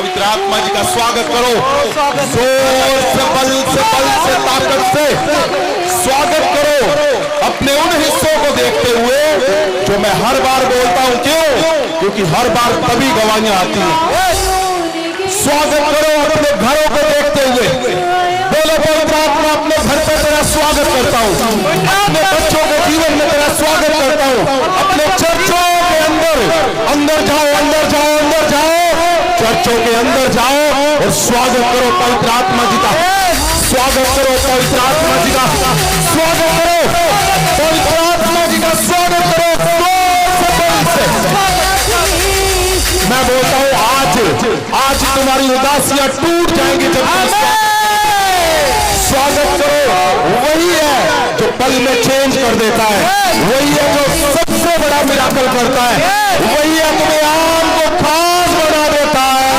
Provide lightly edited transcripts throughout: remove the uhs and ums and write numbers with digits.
पवित्र आत्मा जी का स्वागत करो, जोर से, बल से, ताकत से स्वागत करो अपने उन हिस्सों को देखते हुए जो मैं हर बार बोलता हूं। क्यों? क्योंकि हर बार तभी गवाहियां आती हैं। स्वागत करो अपने घरों को देखते हुए। बोलो पवित्र आत्मा, अपने घर पे तेरा स्वागत करता हूं, अपने बच्चों के जीवन में तेरा स्वागत करता हूं, अपने चर्चों के अंदर जाओ, अंदर जाओ, अंदर जाओ, चर्चों के अंदर जाओ और स्वागत करो पवित्र आत्मा जी का, स्वागत करो पवित्र आत्मा जी का, स्वागत करो पवित्र आत्मा जी का, स्वागत करो मैं बोलता हूं आज तुम्हारी उदासियां टूट जाएंगी जब स्वागत करो। वही है जो पल में चेंज कर देता है, वही है जो सबसे बड़ा मिराकल करता है, वही है तुम्हें आम को खास बना देता है।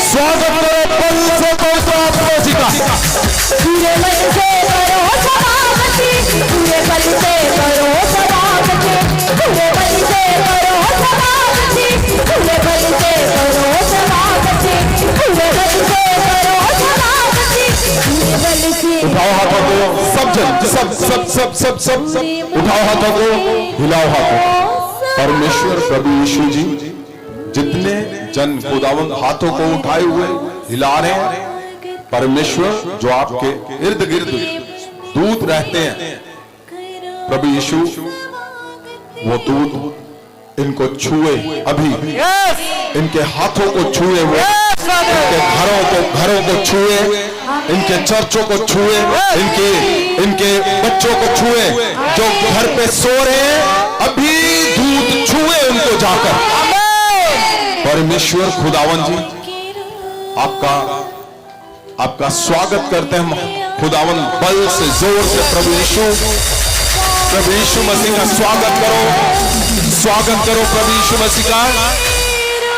स्वागत करो पल से पवित्र आत्मा जी का। पूरे मन से करो समागति, पूरे पल से करो समागति, पूरे पल से करो समागति, पूरे पल से करो समागति, पूरे पल से करो समागति, पूरे पल से। उठाओ हाथों को सब जन, सब उठाओ हाथों को, हिलाओ हाथों को। परमेश्वर प्रभु यीशु जी जितने जन खुदावंद हाथों को उठाए हुए हिला रहे हैं, परमेश्वर जो आपके इर्द गिर्द दूत रहते हैं, प्रभु यीशु वो दूत इनको छुए, अभी इनके हाथों को छुए, वो इनके घरों को छुए, इनके चर्चों को छुए, इनके बच्चों को छुए, जो घर पे सो रहे हैं अभी दूत छुए उनको जाकर। परमेश्वर खुदावन जी आपका स्वागत करते हैं खुदावन, बल से, जोर से। प्रभु यीशु मसीह का स्वागत करो प्रभु यीशु मसीह का।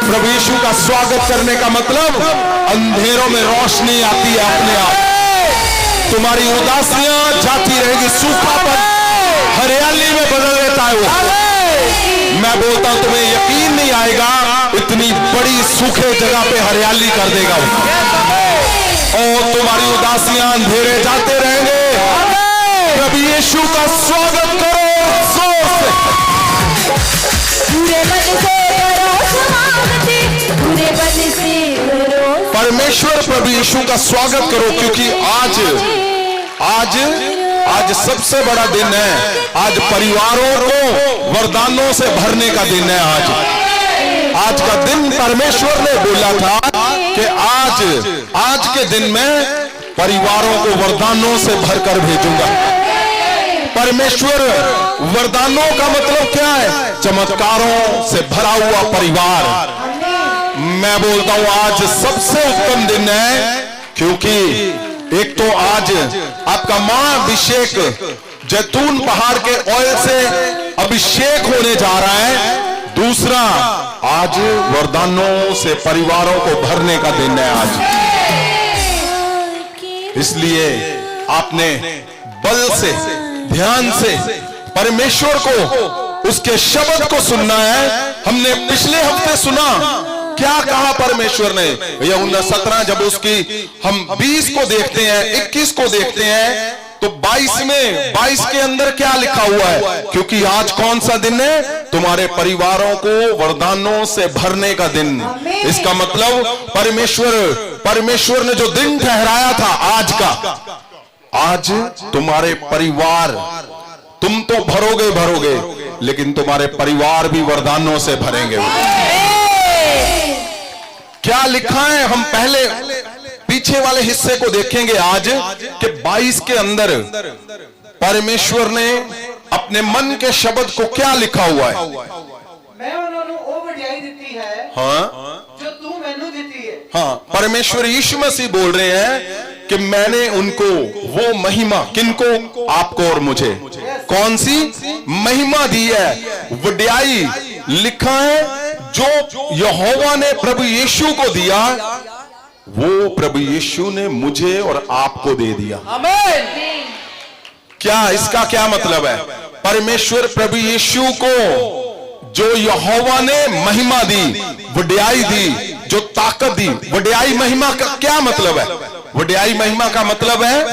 प्रभु यीशु का स्वागत करने का मतलब अंधेरों में रोशनी आती है अपने आप। तुम्हारी उदासियां जाती रहेगी, सूखापन हरियाली में बदल देता है वो। मैं बोलता हूं तुम्हें यकीन नहीं आएगा, इतनी बड़ी सूखे जगह पे हरियाली कर देगा वो। और तुम्हारी उदासियां अंधेरे जाते रहेंगे। प्रभु यीशु का स्वागत करो जोर से। पूरे मन से करो समागति, पूरे मन से करो। परमेश्वर प्रभु यीशु का स्वागत करो, क्योंकि आज सबसे बड़ा दिन है। आज परिवारों को वरदानों से भरने का दिन है। आज का दिन परमेश्वर ने बोला था कि आज के दिन में परिवारों को वरदानों से भरकर भेजूंगा। परमेश्वर वरदानों का मतलब क्या है? चमत्कारों से भरा हुआ परिवार। मैं बोलता हूं आज सबसे उत्तम दिन है, क्योंकि एक तो आज आपका महाअभिषेक जैतून पहाड़ के ऑयल से अभिषेक होने जा रहा है। दूसरा, आज वरदानों से परिवारों को भरने का दिन है आज। इसलिए आपने बल से, ध्यान से परमेश्वर को, उसके शब्द को सुनना है। हमने पिछले हफ्ते सुना क्या कहा परमेश्वर ने, यूहन्ना 17 जब उसकी हम 20 को देखते हैं, 21 को देखते हैं, तो 22 के अंदर क्या लिखा हुआ है? क्योंकि आज कौन सा दिन है? तुम्हारे परिवारों को वरदानों से भरने का दिन। इसका मतलब परमेश्वर ने जो दिन ठहराया था आज का, आज तुम्हारे परिवार, तुम तो भरोगे, लेकिन तुम्हारे परिवार भी वरदानों से भरेंगे। क्या लिखा है? हम पहले पीछे वाले हिस्से को देखेंगे आज कि 22 के अंदर परमेश्वर ने अपने मन के शब्द को क्या लिखा हुआ है। मैं उन्होंने वो वडियाई दी है, हाँ, जो तू मैनू दी है। हाँ, परमेश्वर यीशु मसीह बोल रहे हैं कि मैंने उनको वो महिमा, किनको? आपको और मुझे। कौन सी महिमा दी है? वडियाई लिखा है जो यहोवा ने प्रभु यीशु को दिया, वो प्रभु यीशु ने मुझे और आपको दे दिया। आमीन। क्या इसका क्या मतलब है? परमेश्वर प्रभु यीशु को जो यहोवा ने महिमा दी, वडियाई दी, जो ताकत दी। वड्याई महिमा का क्या मतलब है? वड्याई महिमा का मतलब है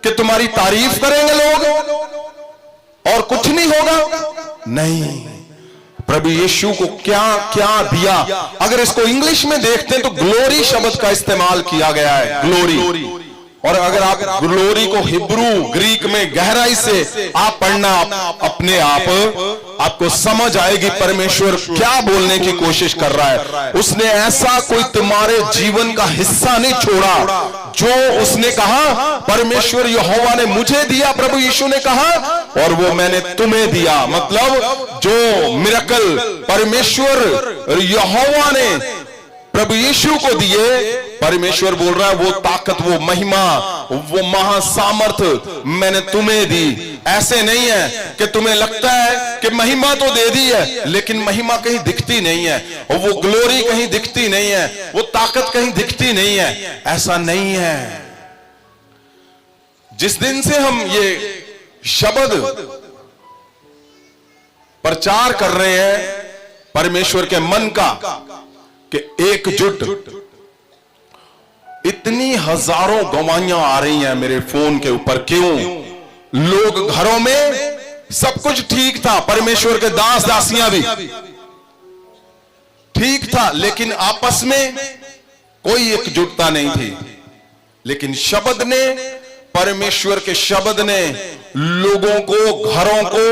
कि तुम्हारी तारीफ करेंगे लोग और कुछ नहीं होगा। नहीं, प्रभु यीशु को क्या क्या दिया। अगर इसको इंग्लिश में देखते हैं तो ग्लोरी शब्द का इस्तेमाल किया गया है, ग्लोरी। और अगर आप ग्लोरी को हिब्रू ग्रीक में गहराई से आप पढ़ना, अपने आप आपको समझ आएगी परमेश्वर क्या बोलने की कोशिश कर रहा है। उसने ऐसा कोई तुम्हारे जीवन का हिस्सा नहीं छोड़ा जो उसने कहा परमेश्वर यहोवा ने मुझे दिया, प्रभु यीशु ने कहा, और वो मैंने तुम्हें दिया। मतलब जो मिरेकल परमेश्वर यहोवा ने प्रभु यीशु को दिए, परमेश्वर बोल रहा है वो ताकत, वो महिमा, वो महासामर्थ मैंने तुम्हें दी। ऐसे नहीं है कि तुम्हें लगता है कि महिमा तो दे दी है लेकिन महिमा कहीं दिखती नहीं है, और वो ग्लोरी कहीं दिखती नहीं है, वो ताकत कहीं दिखती नहीं है। ऐसा नहीं है। जिस दिन से हम ये शब्द प्रचार कर रहे हैं परमेश्वर के मन का कि एकजुट, इतनी हजारों गवाहियां आ रही हैं मेरे फोन के ऊपर। क्यों? लोग घरों में सब कुछ ठीक था, परमेश्वर के दास दासियां भी ठीक था, लेकिन आपस में कोई एकजुटता नहीं थी। लेकिन शब्द ने, परमेश्वर के शब्द ने लोगों को, घरों को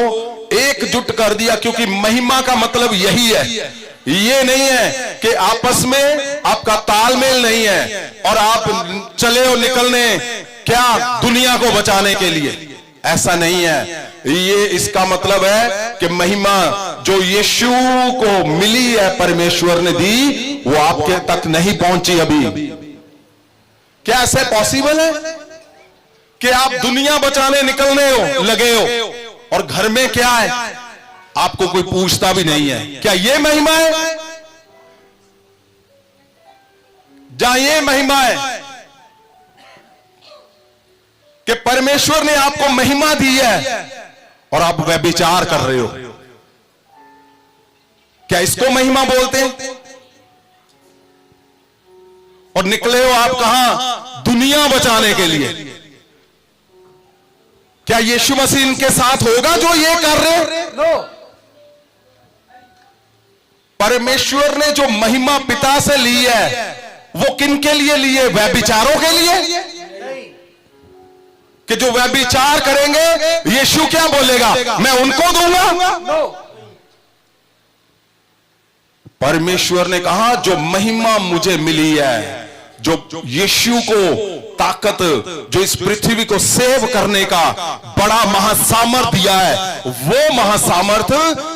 एकजुट कर दिया। क्योंकि महिमा का मतलब यही है, ये नहीं है कि आपस में आपका तालमेल नहीं है और आप चले हो निकलने क्या दुनिया को बचाने के लिए। ऐसा नहीं है। ये इसका मतलब है कि महिमा जो यीशु को मिली है, परमेश्वर ने दी, वो आपके तक नहीं पहुंची अभी। क्या ऐसे पॉसिबल है कि आप दुनिया बचाने निकलने हो, लगे हो, और घर में क्या है आपको कोई पूछता भी नहीं है? क्या ये महिमा है? जहां ये महिमा है कि परमेश्वर ने आपको महिमा दी है और आप व्यभिचार कर रहे हो, क्या इसको महिमा बोलते हैं? और निकले हो आप कहां? दुनिया बचाने के लिए। क्या यीशु मसीह इनके साथ होगा जो ये कर रहे हैं? नो। परमेश्वर ने जो महिमा पिता से ली है वो किन के लिए ली है? व्यभिचारों के लिए? कि जो व्यभिचार करेंगे यीशु क्या बोलेगा? मैं उनको दूंगा? नो। परमेश्वर ने कहा जो महिमा मुझे मिली है, जो यीशु को ताकत, जो इस पृथ्वी को सेव करने का बड़ा महासामर्थ दिया है, वो महासामर्थ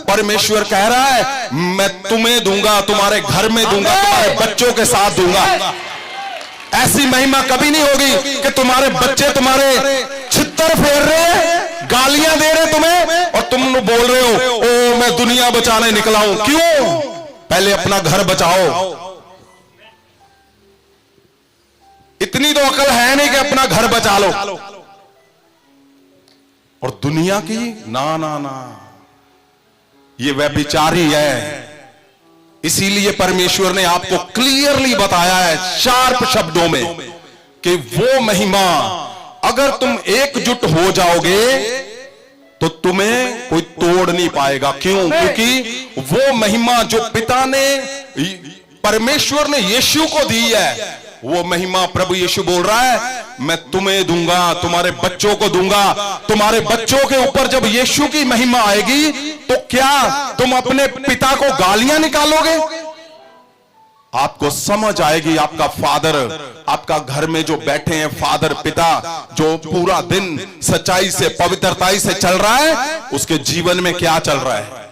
परमेश्वर कह रहा है मैं तुम्हें दूंगा, तुम्हारे घर में दूंगा, तुम्हारे बच्चों के साथ दूंगा। ऐसी महिमा कभी नहीं होगी कि तुम्हारे बच्चे तुम्हारे छित्तर फेर रहे हैं, गालियां दे रहे तुम्हें, और तुम बोल रहे हो ओ मैं दुनिया बचाने निकला हूं। क्यों? पहले अपना घर बचाओ। इतनी तो अकल है नहीं कि अपना घर बचा लो, और दुनिया की ना ना ना, ये व्यभिचारी है। इसीलिए परमेश्वर ने आपको क्लियरली बताया है शार्प शब्दों में कि वो महिमा अगर तुम एकजुट हो जाओगे तो तुम्हें कोई तोड़ नहीं पाएगा। क्यों? क्योंकि वो महिमा जो पिता ने, परमेश्वर ने यीशु को दी है, वो महिमा प्रभु यीशु बोल रहा है मैं तुम्हें दूंगा, तुम्हारे बच्चों को दूंगा। तुम्हारे बच्चों के ऊपर जब यीशु की महिमा आएगी तो क्या तुम अपने पिता को गालियां निकालोगे? आपको समझ आएगी आपका फादर, आपका घर में जो बैठे हैं फादर, पिता, जो पूरा दिन सच्चाई से, पवित्रताई से चल रहा है, उसके जीवन में क्या चल रहा है।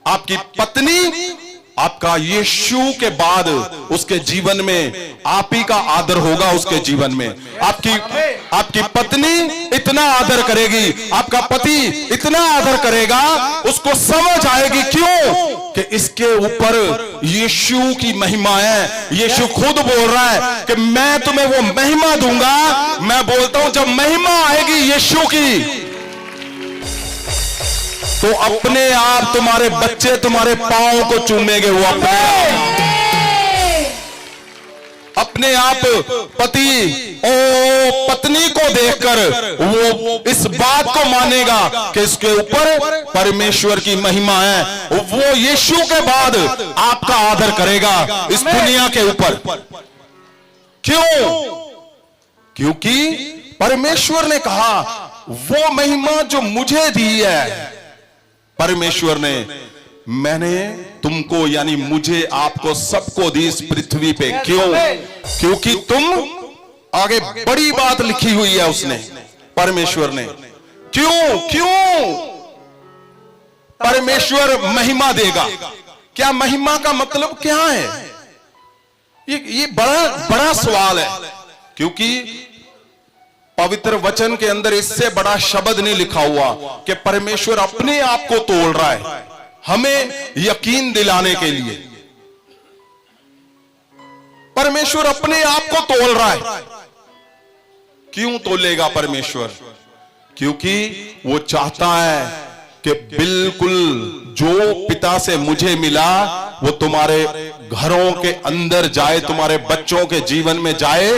आपकी पत्नी, आपका यीशु के बाद उसके जीवन में आप ही का आदर होगा। उसके जीवन में आपकी पत्नी इतना आदर करेगी, आपका पति इतना आदर करेगा, उसको समझ आएगी। क्यों? कि इसके ऊपर यीशु की महिमा है। यीशु खुद बोल रहा है कि मैं तुम्हें वो महिमा दूंगा। मैं बोलता हूं जब महिमा आएगी यीशु की तो अपने आप तुम्हारे बच्चे तुम्हारे पांव को चूमेंगे। वो अपने अपने आप पति और पत्नी को देखकर वो इस बात को मानेगा कि इसके ऊपर परमेश्वर की महिमा है, वो यीशु के बाद आपका आदर करेगा इस दुनिया के ऊपर। क्यों? क्योंकि परमेश्वर ने कहा वो महिमा जो मुझे दी है, परमेश्वर ने, मैंने तुमको यानी मुझे आपको सबको दी इस पृथ्वी पे। क्यों? क्योंकि तुम, आगे बड़ी बात लिखी हुई है उसने, परमेश्वर ने। क्यों? क्यों परमेश्वर महिमा देगा? क्या महिमा का मतलब क्या है? ये बड़ा सवाल है, क्योंकि पवित्र वचन के अंदर इससे बड़ा शब्द नहीं लिखा हुआ कि परमेश्वर अपने आप को तोल रहा है हमें यकीन दिलाने के लिए। परमेश्वर अपने आप को तोल रहा है। क्यों तोलेगा परमेश्वर? क्योंकि वो चाहता है कि बिल्कुल जो पिता से मुझे मिला वो तुम्हारे घरों के अंदर जाए, तुम्हारे बच्चों के जीवन में जाए,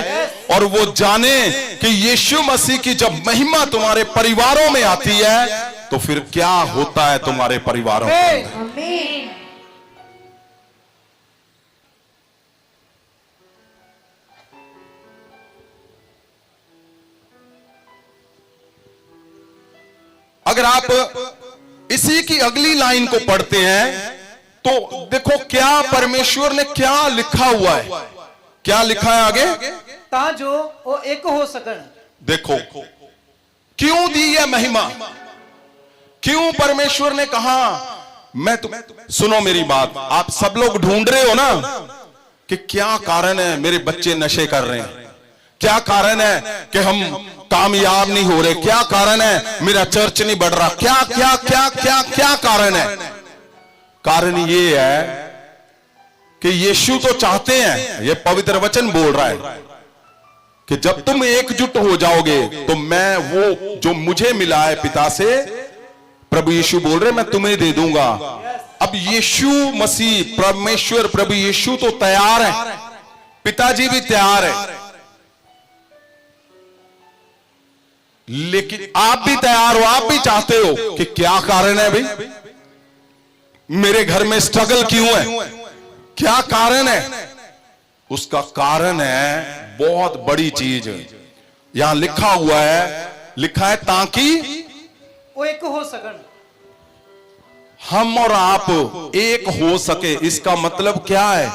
और वो जाने कि यीशु मसीह की जब महिमा तुम्हारे परिवारों में आती है तो फिर क्या होता है तुम्हारे परिवारों में। आमीन। अगर आप इसी की अगली लाइन को पढ़ते हैं तो देखो क्या परमेश्वर ने क्या लिखा हुआ है। क्या लिखा है आगे? ता जो वो एक हो सकन। देखो क्यों दी है महिमा, क्यों परमेश्वर ने कहा सुनो मेरी बात, आप सब लोग ढूंढ रहे हो ना कि क्या कारण है मेरे बच्चे नशे कर रहे हैं, क्या कारण है कि हम कामयाब नहीं हो रहे, क्या कारण है मेरा चर्च नहीं बढ़ रहा, क्या क्या क्या क्या क्या कारण है? कारण ये है कि यीशु तो चाहते हैं, ये पवित्र वचन बोल रहा है कि जब तुम एकजुट हो जाओगे तो मैं वो जो मुझे मिला है पिता से, प्रभु यीशु बोल रहे, मैं तुम्हें दे दूंगा। अब यीशु मसीह, परमेश्वर प्रभु यीशु तो तैयार है, पिताजी भी तैयार है, लेकिन आप भी तैयार हो, आप भी चाहते हो कि क्या कारण है भाई, मेरे घर में स्ट्रगल क्यों है, क्या कारण है? उसका कारण है बहुत बड़ी चीज, यहां लिखा हुआ है, लिखा है ताकि वो एक हो सकन। हम और आप एक हो सके। इसका मतलब क्या है?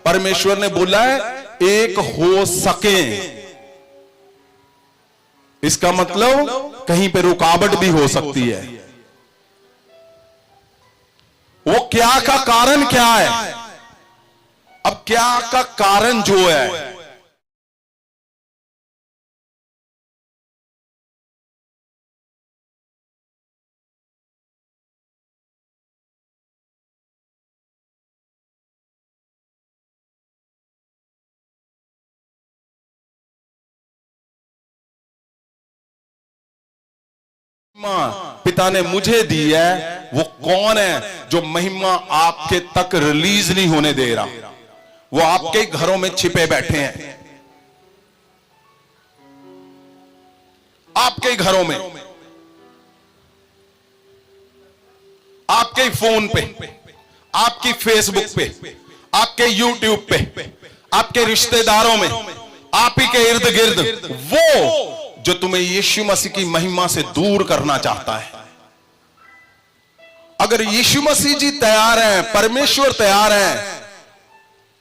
परमेश्वर ने बोला है एक हो सके। इसका मतलब कहीं पे रुकावट भी हो सकती है। वो क्या का कारण क्या है? अब क्या का कारण जो है, पिता ने मुझे दी है, वो कौन है जो महिमा आपके तक रिलीज नहीं होने दे रहा? वो आपके घरों में छिपे बैठे हैं, आपके घरों में, आपके फोन पे, आपकी फेसबुक पे, आपके यूट्यूब पे, आपके रिश्तेदारों में, आप ही के इर्द गिर्द, वो जो तुम्हें यीशु मसीह की महिमा से दूर करना चाहता है। अगर यीशु मसीह जी तैयार हैं, परमेश्वर तैयार हैं,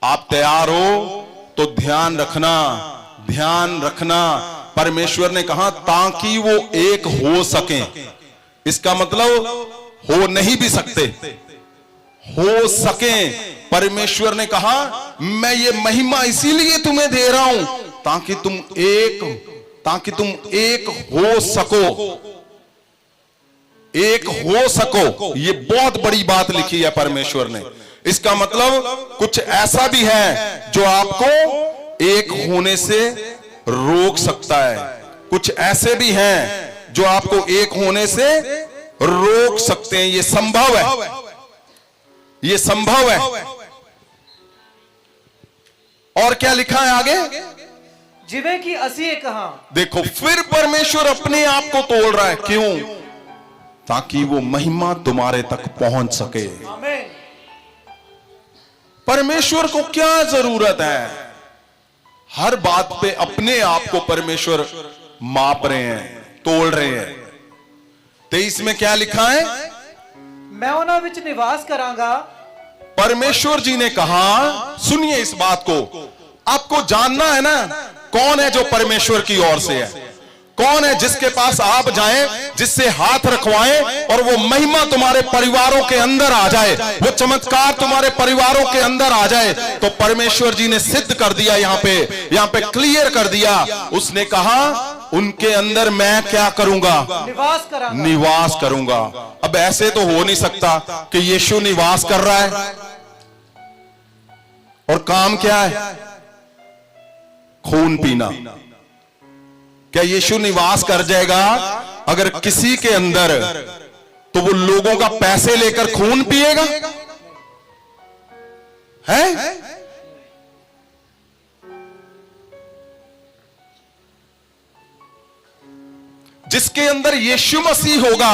आप तैयार हो तो ध्यान रखना, ध्यान रखना, परमेश्वर ने कहा ताकि वो एक हो सके। इसका मतलब हो नहीं भी सकते, हो सके। परमेश्वर ने कहा मैं ये महिमा इसीलिए तुम्हें दे रहा हूं ताकि तुम एक हो सको, एक हो सको। ये बहुत बड़ी बात लिखी है परमेश्वर ने। इसका मतलब कुछ ऐसा भी है जो आपको एक होने से रोक सकता है, कुछ ऐसे भी हैं जो आपको एक होने से रोक सकते हैं। ये संभव है, ये संभव है। और क्या लिखा है आगे? जिਵੇਂ कि असी एक हाँ देखो, फिर परमेश्वर अपने आप को तोड़ रहा है। क्यों? ताकि वो महिमा तुम्हारे तक पहुंच सके। आमीन। परमेश्वर को क्या जरूरत है? हर बात पे अपने आप को परमेश्वर माप रहे हैं, तोड़ रहे हैं। 23 में क्या लिखा है? मैं उन्हां विच निवास करांगा। परमेश्वर जी ने कहा, सुनिए इस बात को, आपको जानना है ना कौन है जो परमेश्वर की ओर से है, कौन है जिसके पास आप जाएं, जिससे हाथ रखवाएं और वो महिमा तुम्हारे परिवारों के अंदर आ जाए, वो चमत्कार तुम्हारे परिवारों के अंदर आ जाए। तो परमेश्वर जी ने सिद्ध कर दिया, यहां पे क्लियर कर दिया। उसने कहा उनके अंदर मैं क्या करूंगा? निवास करांगा। निवास करूंगा। अब ऐसे तो हो नहीं सकता कि यीशु निवास कर रहा है और काम क्या है? खून पीना। क्या यीशु निवास कर जाएगा अगर किसी के अंदर, तो वो लोगों का पैसे लेकर खून पिएगा? है? जिसके अंदर यीशु मसीह होगा,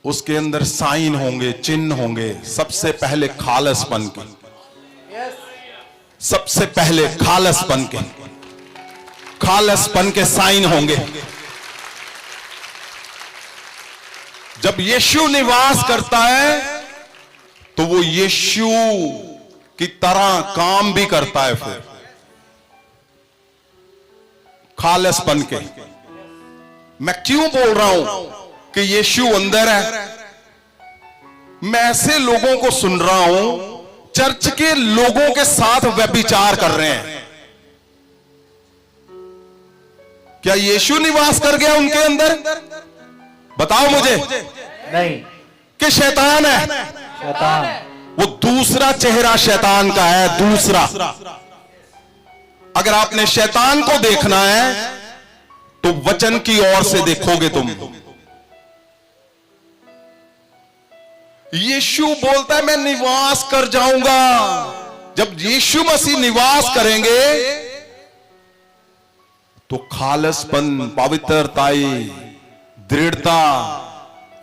उसके अंदर साइन होंगे, चिन्ह होंगे। सबसे पहले खालसपन के, सबसे पहले खालसपन के साइन होंगे। जब यीशु निवास करता है तो वो यीशु की तरह काम भी करता है। फिर खालसपन के, मैं क्यों बोल रहा हूं कि यीशु अंदर है? मैं ऐसे लोगों को सुन रहा हूं चर्च के लोगों के साथ व्यभिचार कर रहे हैं। क्या यीशु निवास कर गया उनके अंदर? बताओ मुझे। नहीं, कि शैतान है? शैतान। वो दूसरा चेहरा शैतान का है, दूसरा। अगर आपने शैतान को देखना है तो वचन की ओर से देखोगे तुम। यीशु बोलता है मैं निवास कर जाऊंगा। जब यीशु मसीह निवास करेंगे तो खालसपन, पवित्रताई, दृढ़ता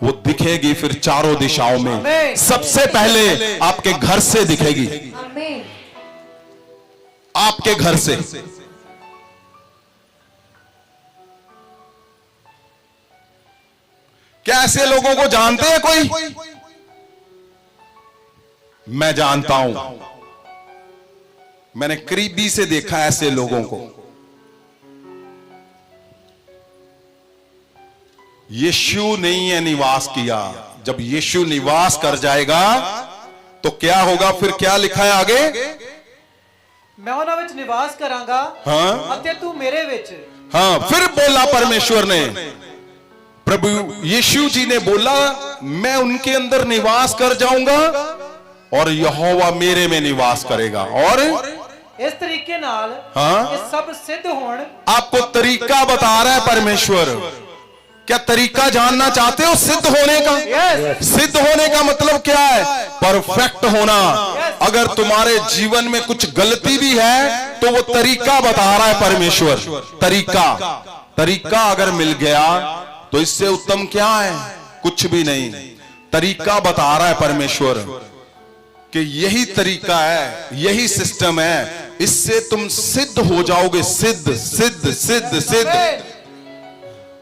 वो दिखेगी फिर चारों दिशाओं में। सबसे पहले आपके घर से दिखेगी, आपके घर से। क्या ऐसे लोगों को जानते हैं कोई? मैं जानता हूं, मैंने करीबी से देखा ऐसे लोगों को। यीशु नहीं है निवास किया। जब यीशु निवास कर जाएगा तो क्या होगा? फिर क्या लिखा है आगे? मैं उन्हां विच निवास करांगा। हाँ, अते तू मेरे विच। हाँ, फिर बोला परमेश्वर ने, प्रभु यीशु जी ने बोला मैं उनके अंदर निवास कर जाऊंगा और यहोवा मेरे में निवास करेगा। और इस तरीके नाल हाँ? ये सब सिद्ध होण। आपको तरीका बता रहा है परमेश्वर। क्या तरीका जानना चाहते हो सिद्ध होने का? सिद्ध होने का मतलब क्या है? परफेक्ट होना। अगर तुम्हारे जीवन में कुछ गलती भी है तो वो तरीका बता रहा है परमेश्वर। तरीका अगर मिल गया तो इससे उत्तम क्या है? कुछ भी नहीं। तरीका बता रहा है परमेश्वर कि यही तरीका है, यही सिस्टम है, इससे तुम सिद्ध हो जाओगे। सिद्ध सिद्ध सिद्ध सिद्ध।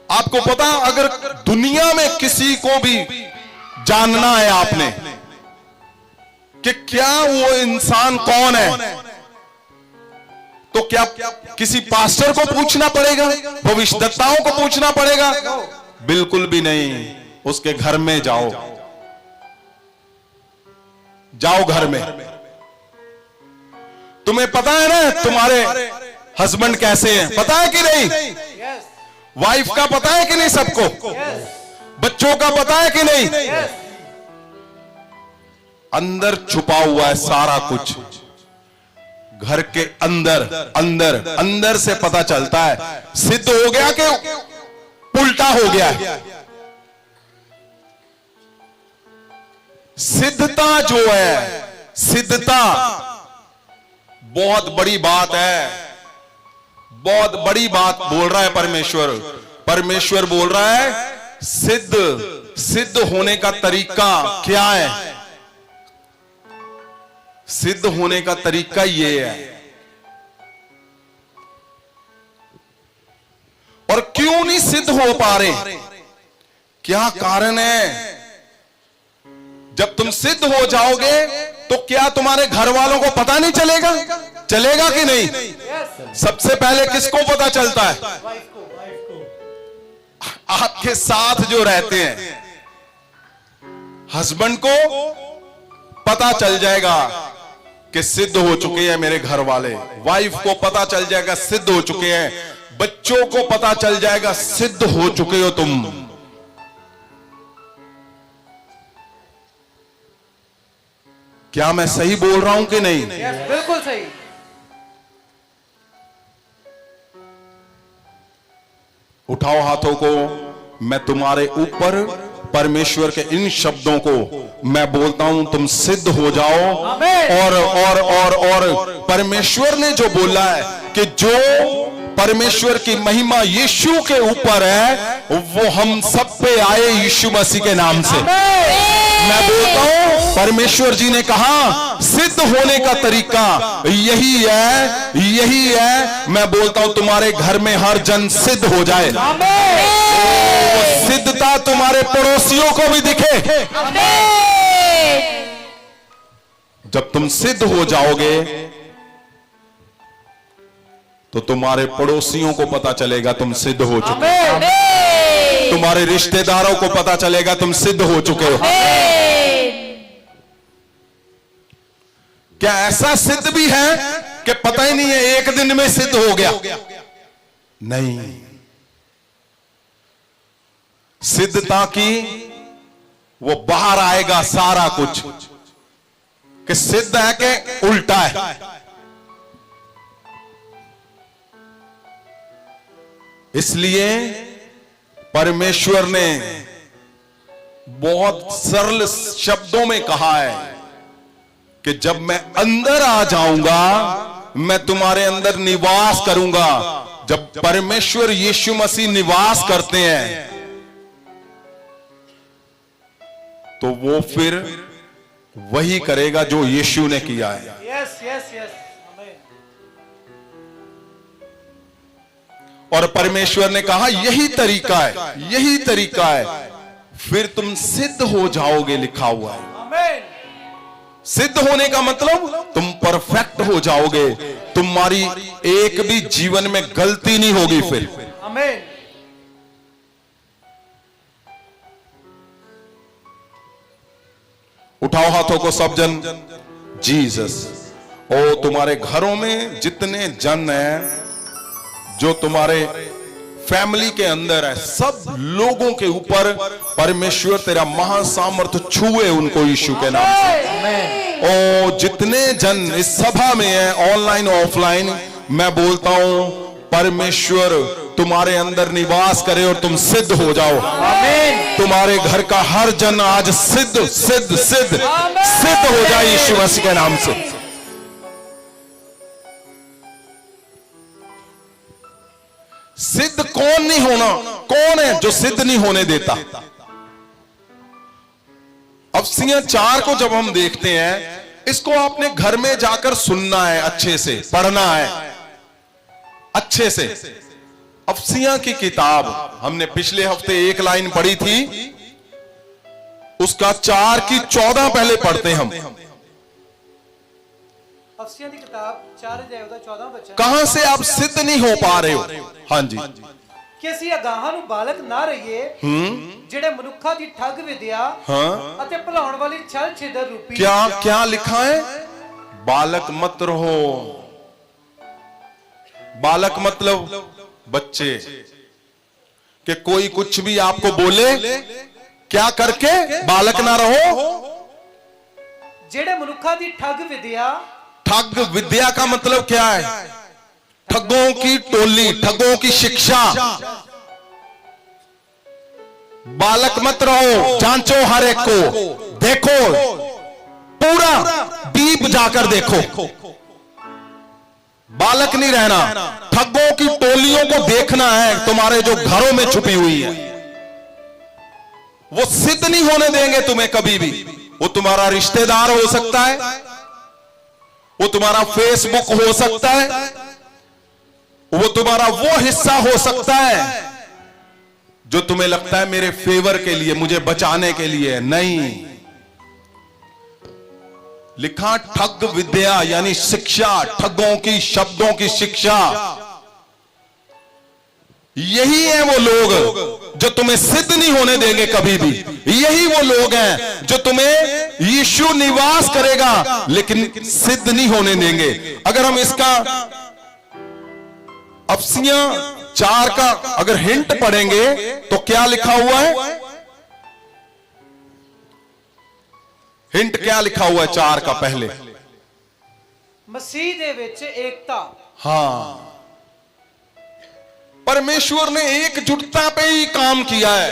आपको पता, अगर दुनिया में किसी को भी जानना है आपने कि क्या वो इंसान कौन है, तो क्या किसी पास्टर को पूछना पड़ेगा? भविष्यद्वक्ताओं को पूछना पड़ेगा? बिल्कुल भी नहीं। उसके घर में जाओ घर में। तुम्हें पता है ना तुम्हारे हस्बैंड कैसे हैं? पता है कि नहीं? वाइफ का पता है कि नहीं सबको? बच्चों का पता है कि नहीं? अंदर छुपा हुआ है सारा कुछ। घर के अंदर से पता चलता है सिद्ध हो गया कि उल्टा हो गया। सिद्धता जो है, सिद्धता बहुत बड़ी बात है, बहुत बड़ी बात बोल रहा है परमेश्वर। परमेश्वर बोल रहा है सिद्ध होने का तरीका क्या है? सिद्ध होने का तरीका ये है। और क्यों नहीं सिद्ध हो पा रहे? क्या कारण है? जब तुम सिद्ध हो जाओगे तो क्या तुम्हारे घर वालों को पता नहीं चलेगा? चलेगा कि नहीं? सबसे पहले किसको पता चलता है? आपके साथ जो रहते हैं, हस्बैंड को पता चल जाएगा कि सिद्ध हो चुके हैं मेरे घर वाले। वाइफ को पता चल जाएगा सिद्ध हो चुके हैं। बच्चों को पता चल जाएगा सिद्ध हो चुके हो तुम। क्या मैं सही बोल रहा हूं कि नहीं? बिल्कुल सही। उठाओ हाथों को। मैं तुम्हारे ऊपर परमेश्वर के इन शब्दों को मैं बोलता हूं, तुम सिद्ध हो जाओ। और परमेश्वर ने जो बोला है कि जो परमेश्वर की महिमा यीशु के ऊपर है वो हम सब पे आए यीशु मसीह के नाम से। मैं बोलता हूं परमेश्वर जी ने कहा सिद्ध होने का तरीका यही है। मैं बोलता हूं तुम्हारे घर में हर जन सिद्ध हो जाए। वो सिद्धता तुम्हारे पड़ोसियों को भी दिखे। जब तुम सिद्ध हो जाओगे तो तुम्हारे पड़ोसियों को पता चलेगा तुम सिद्ध हो चुके हो। तुम्हारे रिश्तेदारों को पता चलेगा तुम सिद्ध हो चुके हो। क्या ऐसा सिद्ध भी है कि पता ही नहीं है एक दिन में सिद्ध हो गया? नहीं। सिद्धता की वो बाहर आएगा सारा कुछ कि सिद्ध है कि उल्टा है। इसलिए परमेश्वर ने बहुत सरल शब्दों में कहा है कि जब मैं अंदर आ जाऊंगा मैं तुम्हारे अंदर निवास करूंगा। जब परमेश्वर यीशु मसीह निवास करते हैं तो वो फिर वही करेगा जो यीशु ने किया है। Yes yes yes. और परमेश्वर ने कहा यही तरीका है, यही तरीका है, फिर तुम सिद्ध हो जाओगे। लिखा हुआ है आमीन। सिद्ध होने का मतलब तुम परफेक्ट हो जाओगे। तुम्हारी एक भी जीवन में गलती नहीं होगी फिर। आमीन। उठाओ हाथों को सब जन। जीसस। ओ तुम्हारे घरों में जितने जन हैं, जो तुम्हारे फैमिली के अंदर है, सब लोगों के ऊपर परमेश्वर तेरा महासामर्थ छुए उनको यीशु के नाम से। ओ जितने जन इस सभा में है, ऑनलाइन ऑफलाइन, मैं बोलता हूं परमेश्वर तुम्हारे अंदर निवास करे और तुम सिद्ध हो जाओ। तुम्हारे घर का हर जन आज सिद्ध सिद्ध सिद्ध सिद्ध हो जाए यीशु मसीह के नाम से। सिद्ध कौन नहीं होना? कौन है जो सिद्ध नहीं होने देता? अफसियां 4 को जब हम देखते हैं, इसको आपने घर में जाकर सुनना है, अच्छे से पढ़ना है, अच्छे से। अफसियां की किताब हमने पिछले हफ्ते एक लाइन पढ़ी थी, उसका 4 की 14 पहले पढ़ते हम। अफसियां दी किताब 4 अध्याय दा 14 बच्चा। कहां से आप सिद्ध नहीं हो पा रहे हो? हाँ जी। ਕਿ ਅਸੀਂ ਅਗਾਹਾਂ ਨੂੰ ਬਾਲਕ ਨਾ ਰਹੀਏ ਜਿਹੜੇ ਮਨੁੱਖਾਂ ਦੀ ਠੱਗ ਵਿਦਿਆ ਅਤੇ ਭੁਲਾਉਣ ਵਾਲੀ ਛਲ ਛਿਦਰ ਰੂਪੀ। क्या क्या लिखा है? बालक मत रहो। बालक मतलब बच्चे, कि कोई कुछ भी आपको बोले क्या करके बालक ना रहो। ਜਿਹੜੇ ਮਨੁੱਖਾਂ ਦੀ ਠੱਗ ਵਿਦਿਆ। ठग विद्या का मतलब क्या है? ठगों की टोली, ठगों की शिक्षा। बालक मत रहो, जांचो हर एक को, देखो, पूरा डीप जाकर देखो, बालक नहीं रहना। ठगों की टोलियों को देखना है तुम्हारे जो घरों में छुपी हुई है। वो सिद्ध नहीं होने देंगे तुम्हें कभी भी। वो तुम्हारा रिश्तेदार हो सकता है, वो तुम्हारा फेसबुक हो सकता है, वो तुम्हारा वो हिस्सा हो सकता है जो तुम्हें लगता है मेरे फेवर के लिए, मुझे बचाने के लिए। नहीं, लिखा ठग विद्या यानी शिक्षा, ठगों की शब्दों की शिक्षा। यही है वो लोग जो तुम्हें सिद्ध नहीं होने देंगे कभी भी। यही वो लोग हैं जो तुम्हें यीशु निवास करेगा लेकिन सिद्ध नहीं होने देंगे। अगर हम इसका अफसियां 4 का अगर हिंट पढ़ेंगे तो क्या लिखा हुआ है? हिंट क्या लिखा हुआ है 4 का पहले? मसीह दे विच एकता। हाँ, परमेश्वर ने एकजुटता पे ही काम किया है।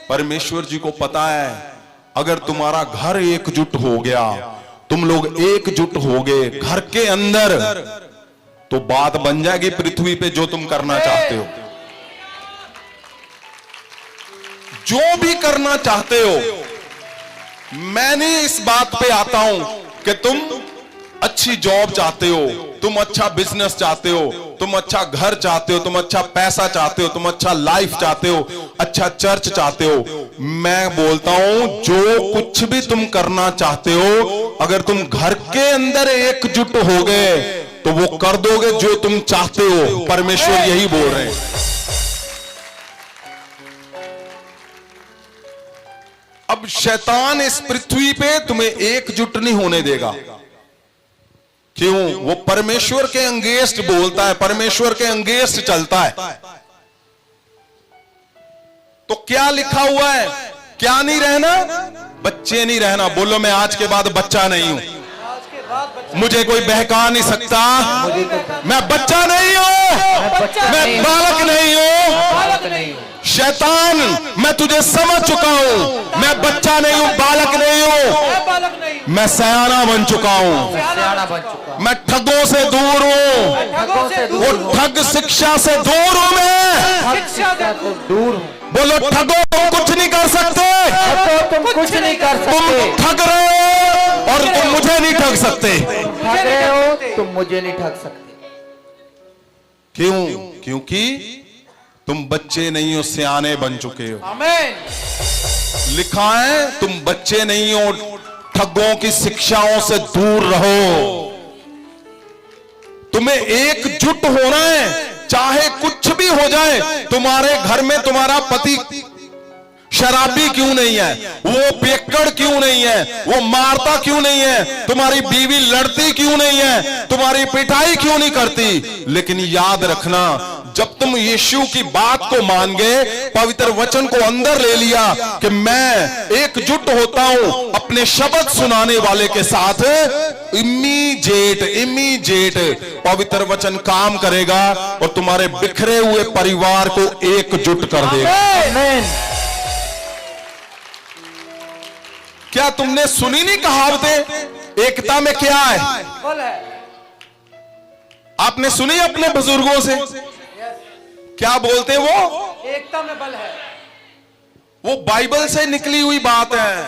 परमेश्वर जी को पता है अगर तुम्हारा घर एकजुट हो गया, तुम लोग एकजुट हो गए घर के अंदर, तो बात बन जाएगी पृथ्वी पे जो तुम करना चाहते हो। जो भी करना चाहते हो। मैंने इस बात पे आता हूं कि तुम अच्छी जॉब चाहते हो, तुम अच्छा बिजनेस चाहते हो, तुम अच्छा घर चाहते हो, तुम अच्छा पैसा चाहते हो, तुम अच्छा लाइफ चाहते हो, अच्छा चर्च चाहते हो। मैं बोलता हूं जो कुछ भी तुम करना चाहते हो, अगर तुम घर के अंदर एकजुट हो गए तो वो कर दोगे जो तुम चाहते हो। परमेश्वर यही बोल रहे हैं। अब शैतान इस पृथ्वी पे तुम्हें एकजुट नहीं होने देगा। क्यों? वो परमेश्वर के अंगेंस्ट बोलता है, परमेश्वर के अंगेंस्ट चलता है। तो क्या लिखा हुआ है? क्या नहीं रहना? बच्चे नहीं रहना। बोलो मैं आज के बाद बच्चा नहीं हूं। आज के बाद बच्चा मुझे कोई बहका नहीं सकता। मैं बच्चा नहीं हूं, मैं बालक नहीं हूं। बालक नहीं हूं। शैतान, मैं तुझे समझ चुका हूं। मैं बच्चा नहीं हूं, बालक नहीं हूं, मैं बालक नहीं हूं। मैं सयाना बन चुका हूं। सियाना बन चुका। मैं ठगों से दूर हूं, ठगों से वो दूर हूं। ठग शिक्षा से दूर हूं मैं। शिक्षा से दूर हूं। बोलो ठगों तुम कुछ नहीं कर सकते। तुम कुछ नहीं कर तुम सकते। ठग रहे हो और तुम मुझे नहीं ठग सकते। ठग रहे हो, तुम मुझे नहीं ठग सकते। क्यों? क्योंकि तुम बच्चे नहीं हो, सियाने बन चुके हो। आमीन। लिखा है तुम बच्चे नहीं हो, ठगों की शिक्षाओं से दूर रहो। तुम्हें एकजुट होना है, चाहे कुछ भी हो जाए। तुम्हारे घर में तुम्हारा पति शराबी क्यों नहीं है, वो पियक्कड़ क्यों नहीं है, वो मारता क्यों नहीं है, तुम्हारी बीवी लड़ती क्यों नहीं है, तुम्हारी पिटाई क्यों नहीं करती, लेकिन याद रखना जब तुम यीशु की बात को मान गए, पवित्र वचन को अंदर ले लिया कि मैं एकजुट होता हूं अपने शब्द सुनाने वाले के साथ, इमीडिएट पवित्र वचन काम करेगा और तुम्हारे बिखरे हुए परिवार को एकजुट कर देगा। आमीन। क्या तुमने सुनी नहीं कहावतें? एकता में क्या है? बल है। आपने सुनी अपने बुजुर्गों से? क्या बोलते वो? एकता में बल है। वो बाइबल से निकली हुई बात है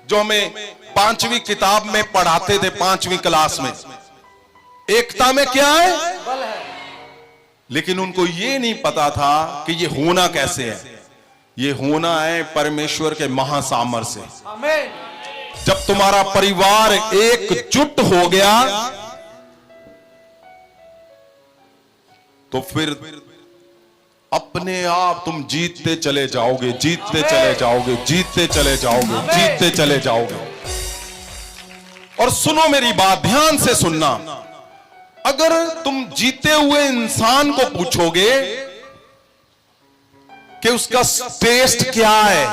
जो हमें 5वीं किताब में पढ़ाते थे, 5वीं क्लास में। एकता में क्या है? बल है। लेकिन उनको ये नहीं पता था कि ये होना कैसे है। ये होना है परमेश्वर के महासामर्थ से। आमीन। जब तुम्हारा परिवार एकजुट हो गया तो फिर अपने आप तुम जीतते चले जाओगे, जीतते चले जाओगे, जीतते चले जाओगे, जीतते चले जाओगे। और सुनो मेरी बात, ध्यान से सुनना। अगर तुम जीते हुए इंसान को पूछोगे कि उसका टेस्ट क्या है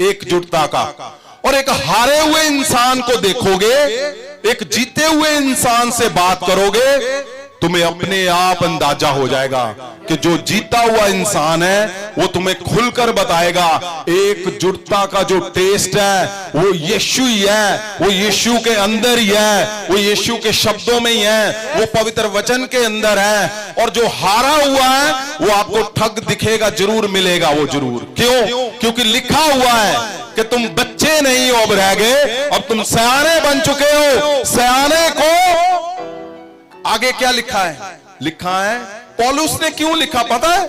एकजुटता का, और एक हारे हुए इंसान को देखोगे, एक जीते हुए इंसान से बात करोगे तुम्हें अपने आप अंदाजा हो जाएगा कि जो जीता हुआ इंसान है वो तुम्हें खुलकर बताएगा एकजुटता का जो टेस्ट है वो यीशु ही है, वो यीशु के अंदर ही है, वो यीशु के शब्दों में ही है, वो पवित्र वचन के अंदर है। और जो हारा हुआ है वो आपको ठग दिखेगा, जरूर मिलेगा वो जरूर। क्यों? क्योंकि लिखा हुआ है कि तुम बच्चे नहीं हो अब रह गए, अब तुम सयाने बन चुके हो। सयाने को आगे क्या लिखा है? लिखा है, पौलुस ने क्यों लिखा पता है?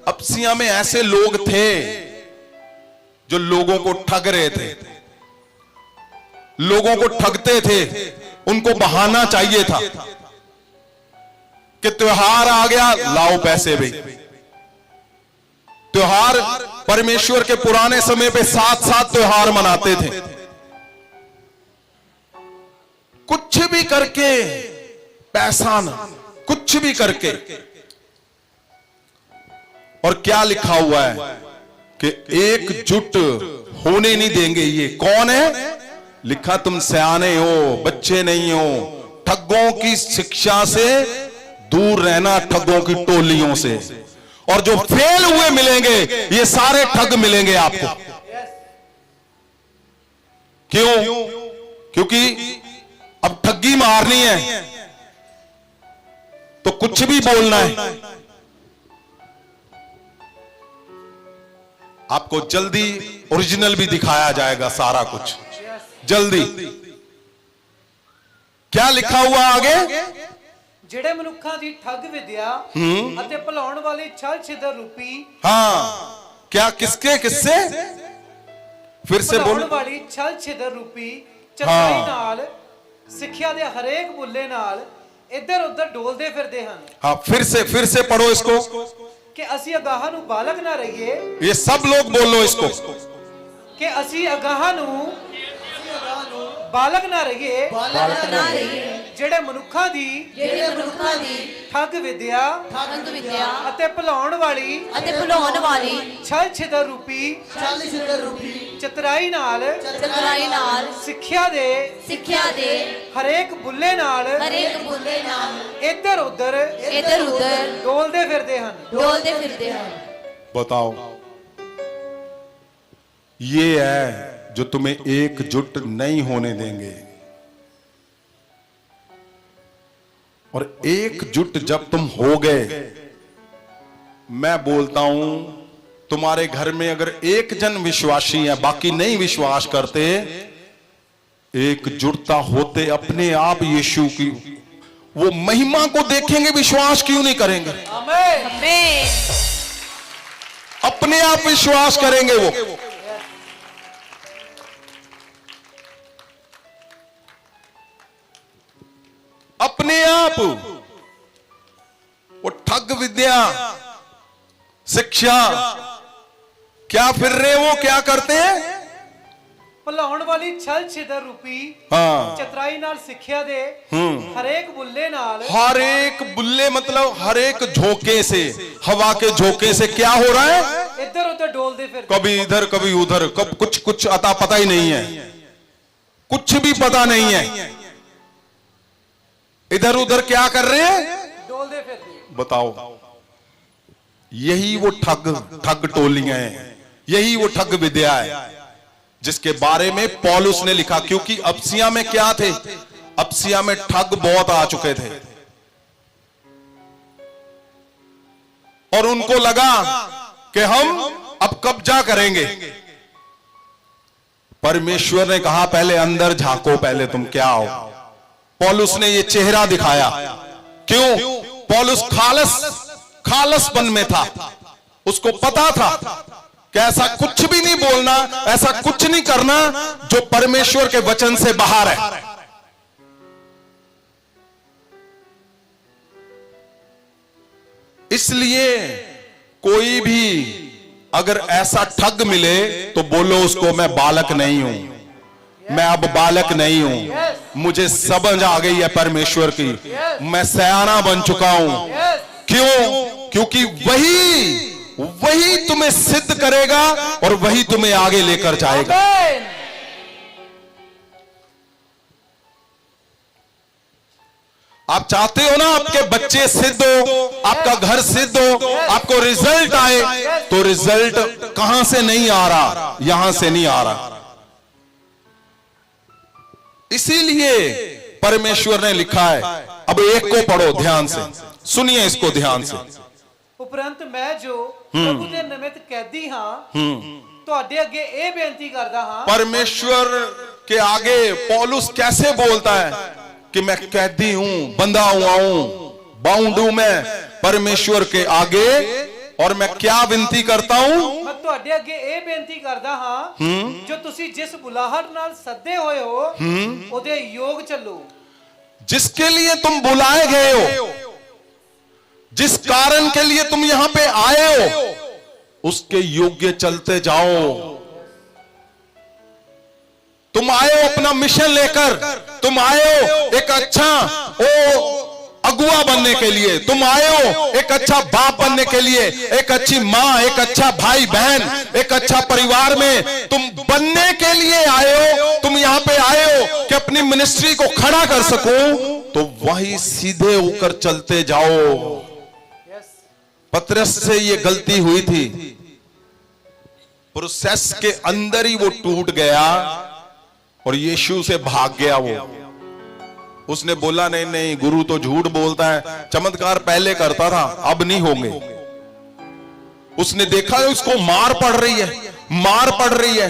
अप्सिया में ऐसे लोग थे जो लोगों को ठग रहे थे, लोगों को ठगते थे। उनको बहाना चाहिए था कि त्योहार आ गया, लाओ पैसे भी। त्योहार परमेश्वर के पुराने समय पे 7-7 त्योहार मनाते थे। कुछ भी करके पैसा ना, कुछ भी करके। और क्या लिखा हुआ है कि एकजुट होने नहीं देंगे। ये कौन है? लिखा तुम सयाने हो, बच्चे नहीं हो। ठगों की शिक्षा से दूर रहना, ठगों की टोलियों से। और जो फेल हुए मिलेंगे, ये सारे ठग मिलेंगे आपको। क्यों? क्योंकि अब ठगी मारनी है तो कुछ भी बोलना है। आपको जल्दी ओरिजिनल भी दिखाया जाएगा, सारा कुछ जल्दी। क्या लिखा हुआ आगे? ਜਿਹੜੇ ਮਨੁੱਖਾਂ ਦੀ ਠੱਗ ਵਿਦਿਆ ਅਤੇ ਭੁਲਾਉਣ ਵਾਲੀ ਛਲ ਛਿਦਰ रूपी हाँ, क्या किसके किससे? फिर से ਭੁਲਾਉਣ बोलो। ਵਾਲੀ ਛਲ ਛਿਦਰ रूपी ਚਤੁਰਾਈ ਨਾਲ ਸਿੱਖਿਆ ਦੇ ਹਰੇਕ ਬੁੱਲੇ ਨਾਲ ਇੱਧਰ ਉੱਧਰ ਡੋਲਦੇ ਫਿਰਦੇ ਹਨ। हाँ, फिर से पढ़ो इसको। ਕਿ ਅਸੀਂ ਅਗਾਹਾਂ ਨੂੰ ਬਾਲਕ ਨਾ ਰਹੀਏ। ये सब लोग बोलो इसको। ਕਿ ਅਸੀਂ ਅਗਾਹਾਂ ਨੂੰ ਬਾਲਕ ਨਾ ਰਹੀਏ। ਬਾਲਕ ਨਾ ਰਹੀਏ ਜਿਹੜੇ ਮਨੁੱਖਾਂ ਦੀ ਠੱਗ ਵਿਦਿਆ ਅਤੇ ਭੁਲਾਉਣ ਵਾਲੀ ਛਲ ਛਿਦਰ ਰੂਪੀ ਚਤੁਰਾਈ ਨਾਲ ਸਿੱਖਿਆ ਦੇ ਹਰੇਕ ਬੁੱਲੇ ਨਾਲ ਇੱਧਰ ਉੱਧਰ ਡੋਲਦੇ ਫਿਰਦੇ ਹਨ। बताओ, ये है जो तुम्हें एकजुट नहीं होने देंगे। और एकजुट जब तुम हो गए, मैं बोलता हूं तुम्हारे घर में अगर एक जन विश्वासी है, बाकी नहीं विश्वास करते, एकजुटता होते अपने आप यीशु की वो महिमा को देखेंगे, विश्वास क्यों नहीं करेंगे? अपने आप विश्वास करेंगे वो। अपने आप वो ठग विद्या शिक्षा क्या फिर रहे, वो क्या करते हैं? ਭੁਲਾਉਣ ਵਾਲੀ ਛਲ ਛਿਦਰ रूपी हाँ, ਚਤੁਰਾਈ ਨਾਲ ਸਿੱਖਿਆ ਦੇ ਹਰੇਕ ਬੁੱਲੇ ਨਾਲ हर एक बुल्ले मतलब हर एक झोंके से, हवा के झोंके से क्या हो रहा है? ਇੱਧਰ ਉੱਧਰ ਡੋਲਦੇ ਫਿਰਦੇ। कभी इधर कभी उधर, कब कुछ कुछ अता पता ही नहीं है, कुछ भी पता नहीं है। इधर उधर क्या कर रहे हैं? ਡੋਲਦੇ ਫਿਰਦੇ। बताओ, यही वो ठग टोलियां हैं, यही वो ठग विद्या है जिसके बारे में पौलुस ने लिखा। क्योंकि अप्सिया में क्या थे? अप्सिया में ठग बहुत आ चुके थे और उनको लगा कि हम अब कब्जा करेंगे। परमेश्वर ने कहा पहले अंदर झांको, पहले तुम क्या हो। पौलुस ने ये चेहरा दिखाया। क्यों? पौलुस खालसपन में था, उसको पता था कि ऐसा कुछ भी नहीं बोलना, ऐसा कुछ नहीं करना जो परमेश्वर के वचन से बाहर है। इसलिए कोई भी अगर ऐसा ठग मिले तो बोलो उसको मैं बालक नहीं हूं, मैं अब बालक नहीं हूं, मुझे समझ आ गई है परमेश्वर की, मैं सयाना बन चुका हूं। क्यों? क्योंकि वही तुम्हें सिद्ध करेगा और वही तुम्हें आगे लेकर जाएगा। आप चाहते हो ना आपके बच्चे सिद्ध हो, आपका घर सिद्ध हो, आपको रिजल्ट आए, तो रिजल्ट कहां से नहीं आ रहा, यहां से नहीं आ रहा। इसीलिए परमेश्वर ने लिखा है, अब एक को पढ़ो ध्यान से, सुनिए इसको ध्यान से। ਉਪਰੰਤ ਮੈਂ ਜੋ ਪ੍ਰਭੂ ਦੇ ਨਿਮਿਤ ਕੈਦੀ ਹਾਂ ਤੁਹਾਡੇ ਅੱਗੇ ਇਹ ਬੇਨਤੀ ਕਰਦਾ ਹਾਂ। परमेश्वर के आगे पौलुस कैसे बोलता है कि मैं कैदी हूं, बंधा हुआ हूं, बाउंड हूं मैं परमेश्वर के आगे, और मैं क्या विनती करता हूं? ਮੈਂ ਤੁਹਾਡੇ ਅੱਗੇ ਇਹ ਬੇਨਤੀ ਕਰਦਾ ਹਾਂ ਜੋ ਤੁਸੀਂ ਜਿਸ ਬੁਲਾਹਟ ਨਾਲ ਸੱਦੇ ਹੋਏ ਹੋ ਉਹਦੇ ਯੋਗ ਚੱਲੋ। जिसके लिए तुम बुलाए गए हो, जिस कारण के लिए तुम यहां पे आए हो, उसके योग्य चलते जाओ। तुम आए हो अपना मिशन लेकर, तुम आए हो एक अच्छा अगुआ बनने के लिए, तुम आए हो एक अच्छा बाप बनने के लिए, एक अच्छी मां, एक अच्छा भाई बहन, एक अच्छा परिवार में तुम बनने के लिए आए हो। तुम यहां पे आए हो कि अपनी मिनिस्ट्री को खड़ा कर सको, तो वही सीधे होकर चलते जाओ। पतरस से ये गलती हुई थी, प्रोसेस के अंदर ही वो टूट गया और यीशु से भाग गया। वो उसने बोला नहीं नहीं, गुरु तो झूठ बोलता है, चमत्कार पहले करता था, अब नहीं होंगे। उसने देखा उसको मार पड़ रही है, मार पड़ रही है,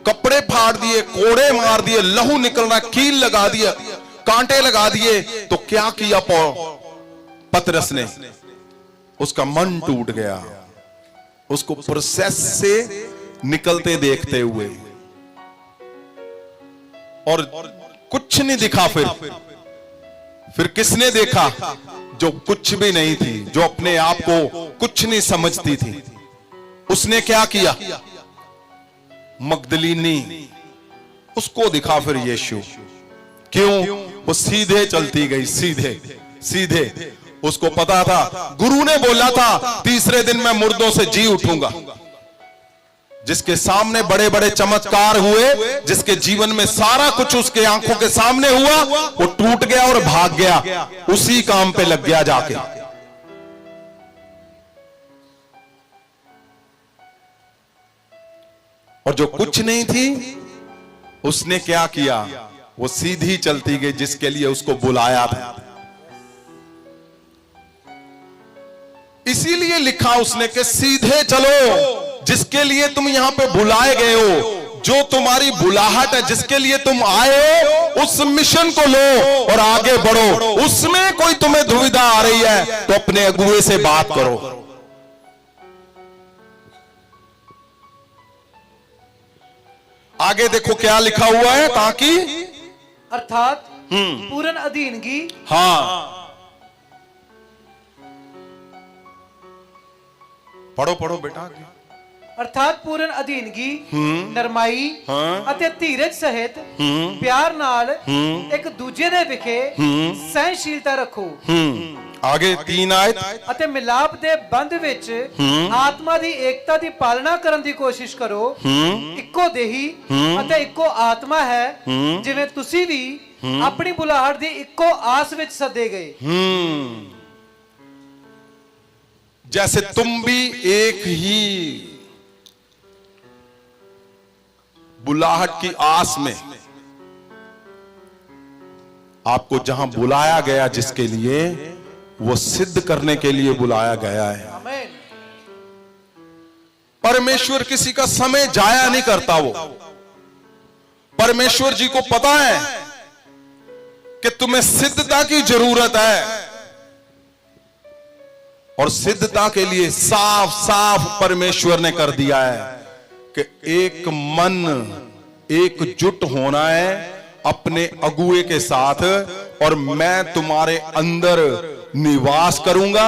कपड़े फाड़ दिए, कोड़े मार दिए, लहू निकल रहा, कील लगा दिया, कांटे लगा दिए, तो क्या किया पतरस ने? उसका मन टूट गया, उसको प्रोसेस से निकलते देखते हुए, और कुछ नहीं दिखा। फिर किसने देखा? जो कुछ भी नहीं थी, जो अपने आप को कुछ नहीं समझती थी, उसने क्या किया? मगदलीनी, उसको दिखा फिर यीशु। क्यों? वो सीधे चलती गई, सीधे सीधे। उसको पता था, गुरु ने बोला था तीसरे दिन मैं मुर्दों से जी उठूंगा। जिसके सामने बड़े बड़े चमत्कार हुए, जिसके जीवन में सारा कुछ उसके आंखों के सामने हुआ, वो टूट गया और भाग गया, उसी काम पे लग गया जाके। और जो कुछ नहीं थी, उसने क्या किया? वो सीधी चलती गई जिसके लिए उसको बुलाया था। इसीलिए लिखा उसने कि सीधे चलो, जिसके लिए तुम यहां पे बुलाए गए हो, जो तुम्हारी बुलाहट है, जिसके लिए तुम आए हो, उस मिशन को लो और आगे बढ़ो। उसमें कोई तुम्हें दुविधा आ रही है तो अपने अगुए से बात करो। आगे देखो क्या लिखा हुआ है, ताकि अर्थात पूर्ण अधीनगी, हाँ पढ़ो पढ़ो बेटा। अर्थात पूर्ण अधीनगी, नरमाई ਅਤੇ ਧੀਰਜ ਸਹਿਤ ਪਿਆਰ ਨਾਲ ਇੱਕ ਦੂਜੇ ਦੇ ਵਿਖੇ ਸਹਿਨਸ਼ੀਲਤਾ ਰੱਖੋ। आगे 3 आयत। ਅਤੇ ਮਿਲਾਪ ਦੇ ਬੰਧ ਵਿੱਚ ਆਤਮਾ ਦੀ ਏਕਤਾ ਦੀ ਪਾਲਣਾ ਕਰਨ ਦੀ ਕੋਸ਼ਿਸ਼ ਕਰੋ। ਇੱਕੋ ਦੇਹੀ ਅਤੇ ਇੱਕੋ ਆਤਮਾ ਹੈ, ਜਿਵੇਂ ਤੁਸੀਂ ਵੀ ਆਪਣੀ ਬੁਲਾਹਟ ਦੀ ਇੱਕੋ ਆਸ ਵਿੱਚ ਸੱਦੇ ਗਏ। जैसे तुम भी एक ही बुलाहट की आस में, आपको जहां बुलाया गया, जिसके लिए वो सिद्ध करने के लिए बुलाया गया है। आमीन। परमेश्वर किसी का समय जाया नहीं करता। वो परमेश्वर जी को पता है कि तुम्हें सिद्धता की जरूरत है, और सिद्धता के लिए साफ साफ परमेश्वर ने कर दिया है कि एक मन एकजुट होना है अपने अगुए के साथ, और मैं तुम्हारे अंदर निवास करूंगा,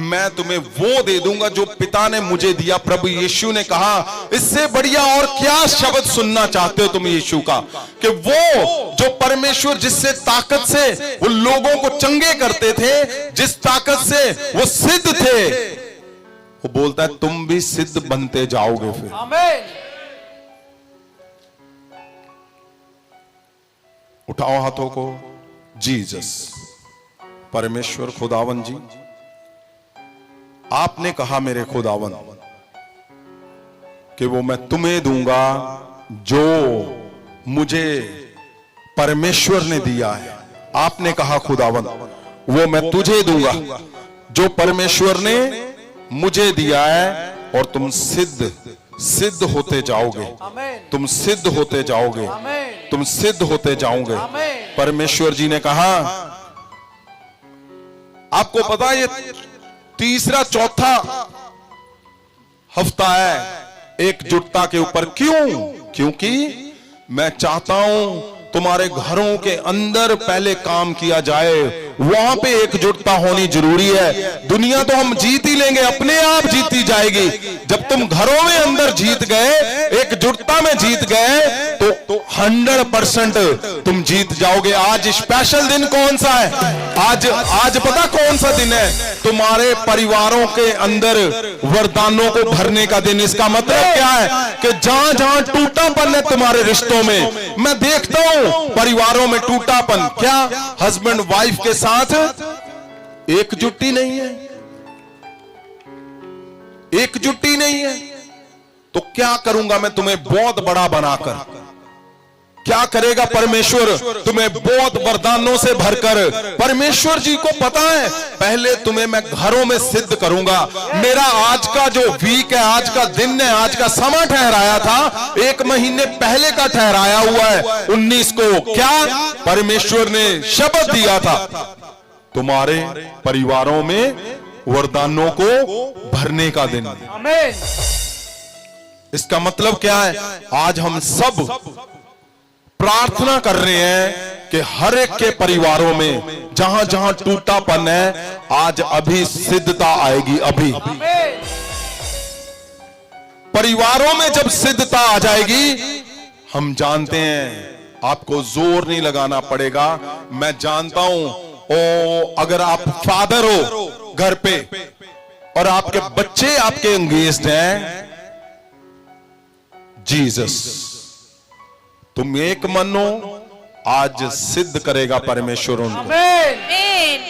मैं तुम्हें वो दे दूंगा जो पिता ने मुझे दिया। प्रभु यीशु ने कहा, इससे बढ़िया और क्या शब्द सुनना चाहते हो तुम यीशु का, कि वो जो परमेश्वर जिससे ताकत से वो लोगों को चंगे करते थे, जिस ताकत से वो सिद्ध थे, वो बोलता है तुम भी सिद्ध बनते जाओगे। फिर आमीन। उठाओ हाथों को। जीसस, परमेश्वर खुदावन जी, आपने कहा मेरे खुदावन कि वो मैं तुम्हें दूंगा जो मुझे परमेश्वर ने दिया है। आपने कहा खुदावन वो मैं तुझे दूंगा जो परमेश्वर ने मुझे दिया है, और तुम सिद्ध होते जाओगे, आमीन, तुम सिद्ध होते जाओगे, आमीन, तुम सिद्ध होते जाओगे। आमीन। परमेश्वर जी ने कहा, आपको पता है ये तीसरा चौथा हफ्ता है एकजुटता के ऊपर। क्यों? क्योंकि मैं चाहता हूं तुम्हारे घरों के अंदर पहले काम किया जाए, वहां पे एकजुटता होनी जरूरी है। दुनिया तो हम जीत ही लेंगे, अपने आप जीती जाएगी। जब तुम घरों में अंदर जीत गए, एकजुटता में जीत गए, तो 100% तुम जीत जाओगे। आज स्पेशल दिन कौन सा है? आज पता कौन सा दिन है? तुम्हारे परिवारों के अंदर वरदानों को भरने का दिन। इसका मतलब क्या है कि जहां जहां टूटापन है तुम्हारे रिश्तों में, मैं देखता हूं परिवारों में टूटापन। क्या हस्बैंड वाइफ के साथ एकजुटी नहीं है? एकजुटी नहीं है तो क्या करूंगा मैं तुम्हें बहुत बड़ा बनाकर? क्या करेगा परमेश्वर? तुम्हें बहुत वरदानों से भरकर। परमेश्वर जी को पता है पहले तुम्हें मैं घरों में सिद्ध करूंगा। मेरा आज का जो वीक है, आज का दिन है, आज का समय ठहराया था, 1 महीने पहले का ठहराया हुआ है 19 को। क्या परमेश्वर ने शपथ दिया था? तुम्हारे परिवारों में वरदानों को भरने का दिन। आमीन। इसका मतलब क्या है? आज हम सब प्रार्थना कर रहे हैं कि हर एक के परिवारों में जहां जहां टूटापन है, आज अभी सिद्धता आएगी। अभी परिवारों में जब सिद्धता आ जाएगी, हम जानते हैं आपको जोर नहीं लगाना पड़ेगा। मैं जानता हूं अगर आप फादर हो घर पे और आपके बच्चे आपके एंगेज्ड हैं, जीसस तुम एक मन हो, आज सिद्ध करेगा परमेश्वर उनको। आमीन,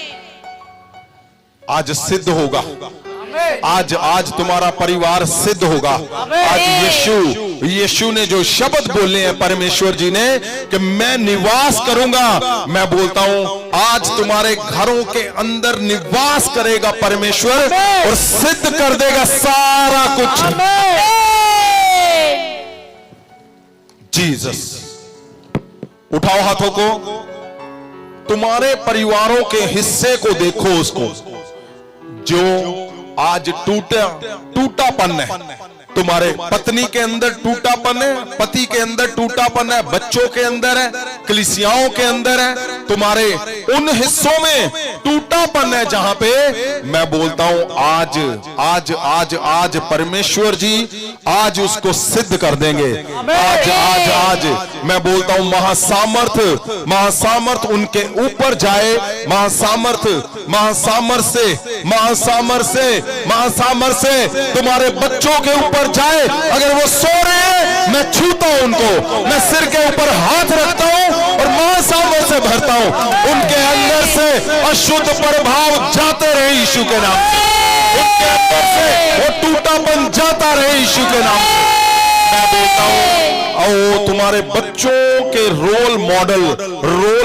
आज सिद्ध होगा। आमीन, आज तुम्हारा परिवार सिद्ध होगा। आज यीशु ने जो शब्द बोले हैं परमेश्वर जी ने कि मैं निवास करूंगा, मैं बोलता हूं आज तुम्हारे घरों के अंदर निवास करेगा परमेश्वर और सिद्ध कर देगा सारा कुछ। जीसस, उठाओ हाथों को, तुम्हारे परिवारों के हिस्से को देखो, उसको जो आज टूटापन है। तुम्हारे पत्नी के अंदर टूटापन है, पति के अंदर टूटापन है, बच्चों के अंदर है, कलीसियाओं के अंदर है। तुम्हारे उन हिस्सों में टूटापन है जहां पे मैं बोलता हूं आज परमेश्वर जी आज उसको सिद्ध कर देंगे। आज मैं बोलता हूं महासामर्थ उनके ऊपर जाए। महासामर्थ से तुम्हारे बच्चों के ऊपर जाए। अगर वो सो रहे हैं, मैं छूता हूं उनको, मैं सिर के ऊपर हाथ रखता हूं और महासामर्थ से भरता हूं। उनके अंदर से अशुद्ध प्रभाव जाते रहे यीशु के नाम से। उनके अंदर से वो टूटापन जाता रहे यीशु के नाम से। मैं बोलता हूं तुम्हारे बच्चों के रोल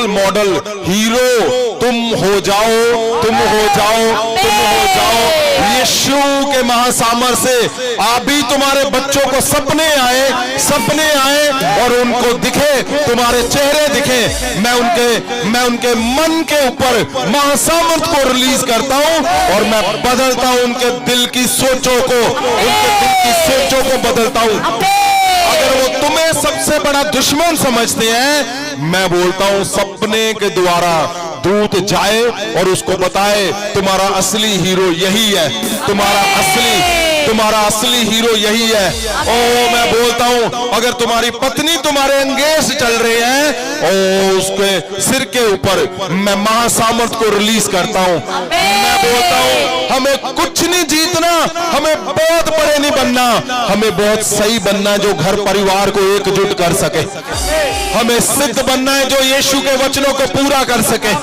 मॉडल हीरो तुम हो जाओ। यीशु के महासामर्थ से अभी तुम्हारे बच्चों को सपने आए और उनको दिखे, तुम्हारे चेहरे दिखे। मैं उनके मन के ऊपर महासामर्थ को रिलीज करता हूं और मैं बदलता हूं उनके दिल की सोचों को बदलता हूं। अगर वो तुम्हें सबसे बड़ा दुश्मन समझते हैं, मैं बोलता हूं सपने के द्वारा दूत जाए और उसको बताए तुम्हारा असली हीरो यही है, तुम्हारा असली तुम्हारा असली हीरो यही है। ओ मैं बोलता हूं, अगर तुम्हारी पत्नी तुम्हारे अंगेज चल रहे हैं, ओ उसके सिर के ऊपर मैं महासामर्थ को रिलीज करता हूं। मैं बोलता हूं, हमें कुछ नहीं जीतना, हमें बहुत बड़े नहीं बनना, हमें बहुत सही बनना है जो घर परिवार को एकजुट कर सके। हमें सिद्ध बनना है जो यीशु के वचनों को पूरा कर सके।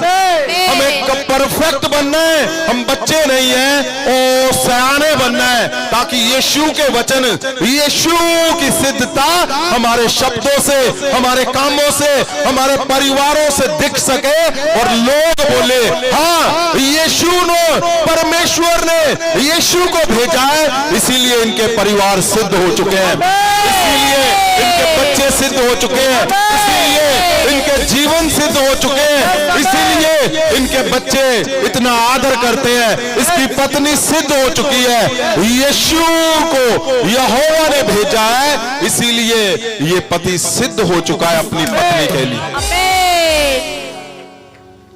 हमें परफेक्ट बनना है, हम बच्चे नहीं हैं, ओ सयाने बनना है, ताकि यीशु के वचन, यीशु की सिद्धता हमारे शब्दों से, हमारे कामों से, हमारे परिवारों से दिख सके और लोग बोले हाँ यीशु ने, परमेश्वर ने यीशु को भेजा है, इसीलिए इनके परिवार सिद्ध हो चुके हैं, इसीलिए इनके बच्चे सिद्ध हो चुके हैं, इसीलिए इनके जीवन सिद्ध हो चुके हैं, इसीलिए इनके बच्चे इतना आदर करते हैं, इसकी पत्नी सिद्ध हो चुकी है, यीशु को यहोवा ने भेजा है, इसीलिए ये पति सिद्ध हो चुका है अपनी पत्नी के लिए।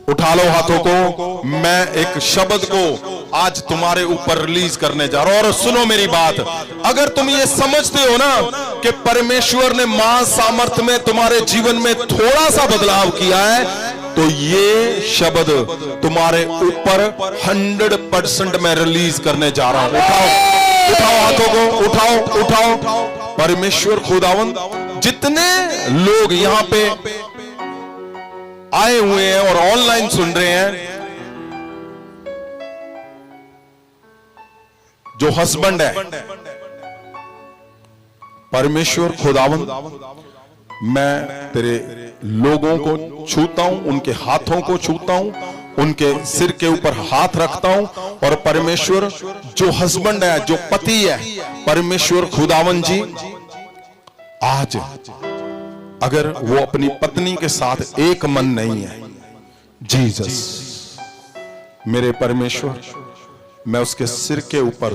उठा लो हाथों को, मैं एक शब्द को आज तुम्हारे ऊपर रिलीज करने जा रहा हूं। और सुनो मेरी बात, अगर तुम ये समझते हो ना कि परमेश्वर ने महासामर्थ में तुम्हारे जीवन में थोड़ा सा बदलाव किया है, तो ये शब्द तुम्हारे ऊपर 100% मैं रिलीज करने जा रहा हूं। उठाओ उठाओ हाथों को, उठाओ उठाओ। परमेश्वर खुदावंद, जितने लोग यहां पे आए हुए हैं और ऑनलाइन सुन रहे हैं, जो हस्बैंड है, परमेश्वर खुदावंद, मैं तेरे लोगों को छूता हूं, उनके हाथों को छूता हूं, उनके सिर के ऊपर हाथ रखता हूं। और परमेश्वर, जो हस्बैंड है, जो पति है, परमेश्वर खुदावंद जी, आज अगर वो अपनी पत्नी के साथ एक मन नहीं है, जीसस मेरे परमेश्वर, मैं उसके सिर के ऊपर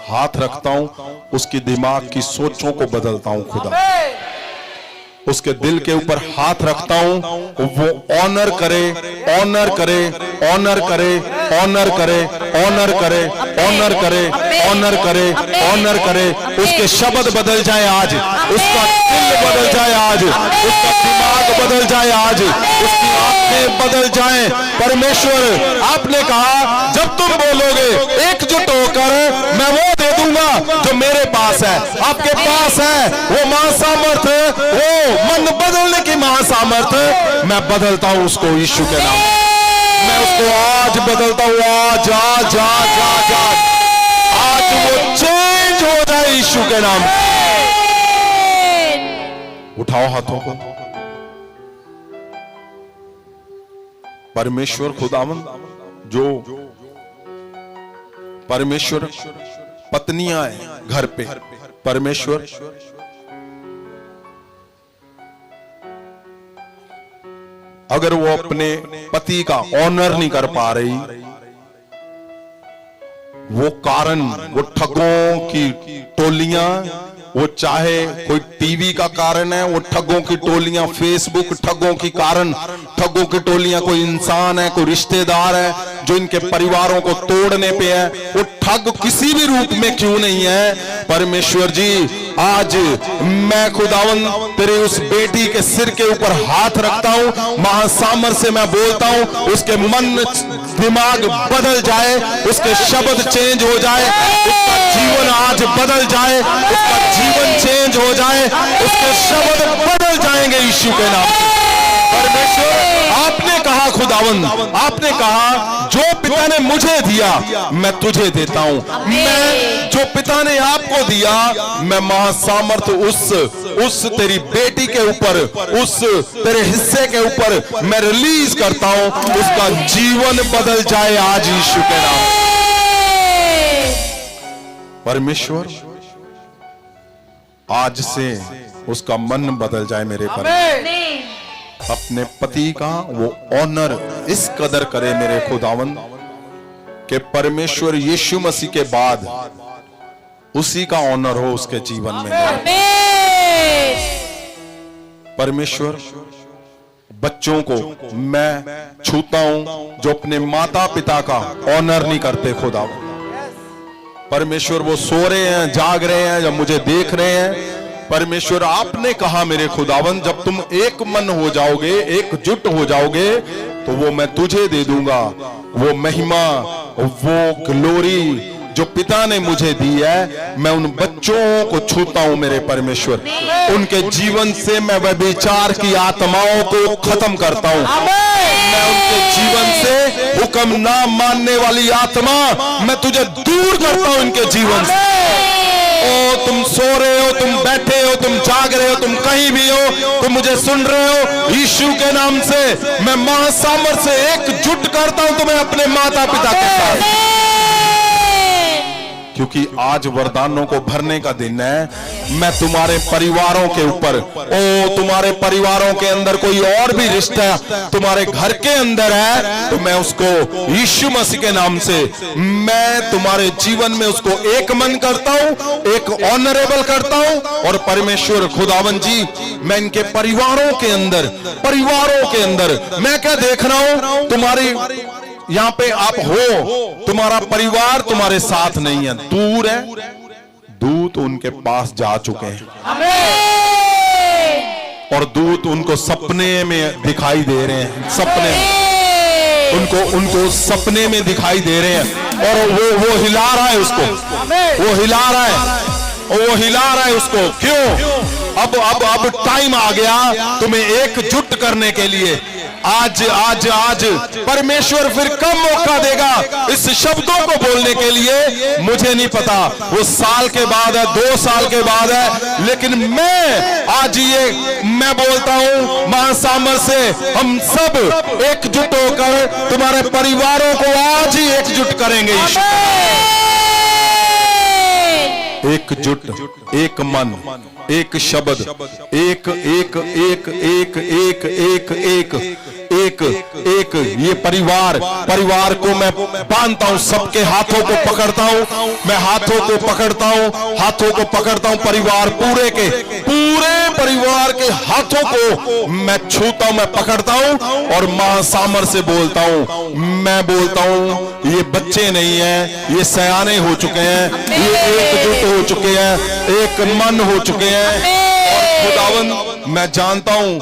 हाथ रखता हूं, उसकी दिमाग की सोचों को बदलता हूं खुदा, उसके दिल के ऊपर हाथ रखता हूं, वो ऑनर करे, ऑनर करे, ऑनर करे, ऑनर करे, ऑनर करे, ऑनर करे, ऑनर करे, ऑनर करे। उसके शब्द बदल जाए आज, उसका दिल बदल जाए आज, उसका दिमाग बदल जाए आज, उसकी आंखें बदल जाएं। परमेश्वर, आपने कहा जब तुम बोलोगे एकजुट होकर, मैं वो दे दूंगा जो मेरे पास है, आपके पास है वो महासामर्थ, वो मन बदलने की महासामर्थ, मैं बदलता हूं उसको यीशु के नाम, मैं उसको आज बदलता हूं, आज आज आज आज आज आज वो चेंज हो जाए यीशु के नाम। उठाओ हाथों को। परमेश्वर खुदावंद, जो परमेश्वर पत्नियां हैं घर पे, परमेश्वर अगर वो अपने पति का ऑनर नहीं कर पा रही, वो कारण, वो ठगों की टोलियां, वो चाहे कोई टीवी का कारण है, वो ठगों की टोलियां, फेसबुक ठगों की कारण, ठगों की टोलियां, कोई इंसान है, कोई रिश्तेदार है जो इनके परिवारों को तोड़ने पे है, वो ठग किसी भी रूप में क्यों नहीं है, परमेश्वर जी आज मैं खुदावन तेरे उस बेटी के सिर के ऊपर हाथ रखता हूं, महासामर से मैं बोलता हूं, उसके मन दिमाग बदल जाए, उसके शब्द चेंज हो जाए, उसका जीवन आज बदल जाए, उसका जीवन चेंज हो जाए, उसके शब्द बदल जाएंगे यीशु के नाम से। परमेश्वर, आपने कहा खुदावन, आपने कहा जो पिता ने मुझे दिया मैं तुझे देता हूं, मैं जो पिता ने आपको दिया, मैं महासामर्थ उस तेरी बेटी के ऊपर, उस तेरे हिस्से के ऊपर मैं रिलीज करता हूं, उसका जीवन बदल जाए आज यीशु के नाम। परमेश्वर, आज से उसका मन बदल जाए मेरे पर, अपने पति का वो ऑनर इस कदर करे मेरे खुदावन कि परमेश्वर यीशु मसीह के बाद उसी का ऑनर हो उसके जीवन में। परमेश्वर, बच्चों को मैं छूता हूं जो अपने माता पिता का ऑनर नहीं करते खुदावन, परमेश्वर वो सो रहे हैं, जाग रहे हैं, जब मुझे देख रहे हैं। परमेश्वर आपने कहा मेरे खुदावन, जब तुम एक मन हो जाओगे, एकजुट हो जाओगे, तो वो मैं तुझे दे दूंगा। वो महिमा, वो ग्लोरी जो पिता ने मुझे दी है, मैं उन बच्चों को छूता हूं मेरे परमेश्वर। उनके जीवन से मैं व्यभिचार की आत्माओं को खत्म करता हूं। मैं उनके जीवन से हुक्म ना मानने वाली आत्मा मैं तुझे दूर करता हूं इनके जीवन से। ओ तुम सो रहे हो, तुम बैठे हो, तुम जाग रहे हो, तुम कहीं भी हो, तुम मुझे सुन रहे हो, यीशु के नाम से मैं महासामर्थ से एकजुट करता हूं तुम्हें अपने माता पिता के साथ। क्योंकि आज वरदानों को भरने का दिन है। मैं तुम्हारे परिवारों के ऊपर, ओ तुम्हारे परिवारों के अंदर कोई और भी रिश्ता तुम्हारे घर के अंदर है, तो मैं उसको यीशु मसीह के नाम से मैं तुम्हारे जीवन में उसको एक मन करता हूं, एक ऑनरेबल करता हूं। और परमेश्वर खुदावन जी, मैं इनके परिवारों के अंदर मैं क्या देख रहा हूं, तुम्हारी यहां पे आप हो, तुम्हारा परिवार तुम्हारे साथ नहीं है, दूर है। दूत उनके पास जा चुके हैं और दूत उनको सपने में दिखाई दे रहे हैं, सपने उनको सपने में दिखाई दे रहे हैं। और वो हिला रहा है उसको, वो हिला रहा है उसको। क्यों? अब टाइम आ गया तुम्हें एकजुट करने के लिए। आज परमेश्वर फिर कब मौका देगा इस शब्दों को बोलने के लिए, मुझे नहीं पता। वो साल के बाद है, 2 साल के बाद है, लेकिन मैं आज मैं बोलता हूं महासामर्थ से हम सब एकजुट होकर तुम्हारे परिवारों को आज ही एकजुट करेंगे। एकजुट, एक मन, एक शब्द, एक ये परिवार को मैं बांधता हूं, सबके हाथों को पकड़ता हूं, मैं हाथों को पकड़ता हूं परिवार पूरे परिवार के हाथों को मैं छूता हूं, मैं पकड़ता हूं और महासामर्थ से बोलता हूं। मैं बोलता हूं ये बच्चे नहीं हैं, ये सयाने हो चुके हैं, ये एकजुट हो चुके हैं, एक मन हो चुके हैं। और खुदावन मैं जानता हूं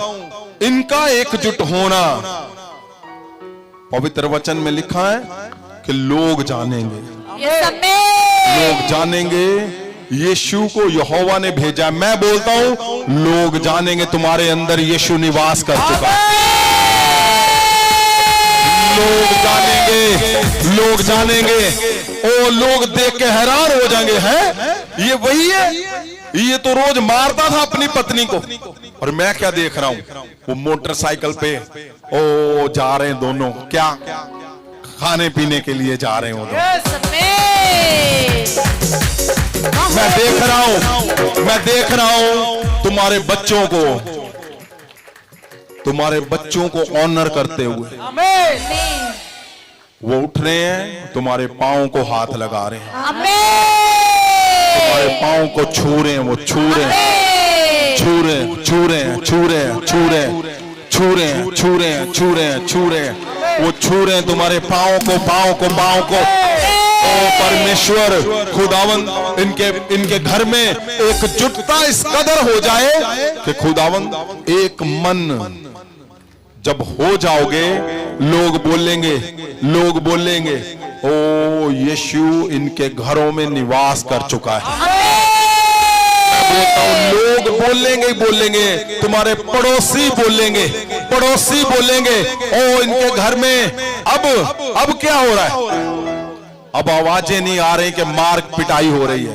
इनका एकजुट होना, पवित्र वचन में लिखा है कि लोग जानेंगे यीशु को यहोवा ने भेजा। मैं बोलता हूं लोग जानेंगे तुम्हारे अंदर यीशु निवास कर चुका है। लोग जानेंगे, ओ लोग देख के हैरान हो जाएंगे, हैं ये वही है, ये तो रोज मारता था अपनी पत्नी को। और मैं क्या देख रहा हूं, वो मोटरसाइकिल पे ओ जा रहे हैं दोनों, क्या खाने पीने के लिए जा रहे हो। मैं देख रहा हूं तुम्हारे बच्चों को ऑनर करते हुए। वो उठ रहे हैं, तुम्हारे पाँव को हाथ लगा रहे हैं, तुम्हारे पाँव को छू रहे हैं, वो छू रहे हैं, वो छू रहे हैं तुम्हारे पाँव को। ओ परमेश्वर खुदावन इनके घर में एकजुटता इस कदर हो जाए कि खुदावन एक मन जब हो जाओगे, लोग बोलेंगे ओ यीशु इनके घरों में निवास कर चुका है। मैं बोलता हूं लोग बोलेंगे, तुम्हारे पड़ोसी बोलेंगे ओ इनके घर में अब क्या हो रहा है। अब आवाजें नहीं आ रही कि मार पिटाई हो रही है,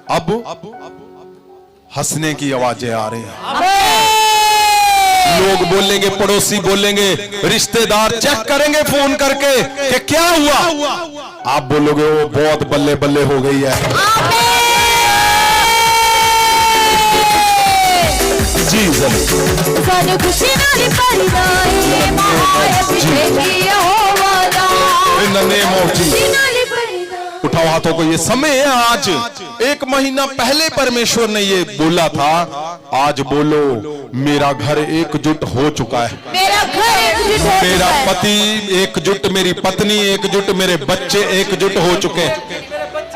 अब हंसने की आवाजें आ रही हैं। लोग बोलेंगे, पड़ोसी बोलेंगे, रिश्तेदार चेक करेंगे फोन करके कि क्या हुआ। आप बोलोगे वो बहुत बल्ले बल्ले हो गई है। जी in the name of Jesus. उठाओ हाथों को। ये समय है, आज 1 महीना पहले परमेश्वर ने ये बोला था, आज बोलो मेरा घर एकजुट हो चुका है, मेरा पति एकजुट, मेरी पत्नी एकजुट, मेरे बच्चे एकजुट हो चुके हैं।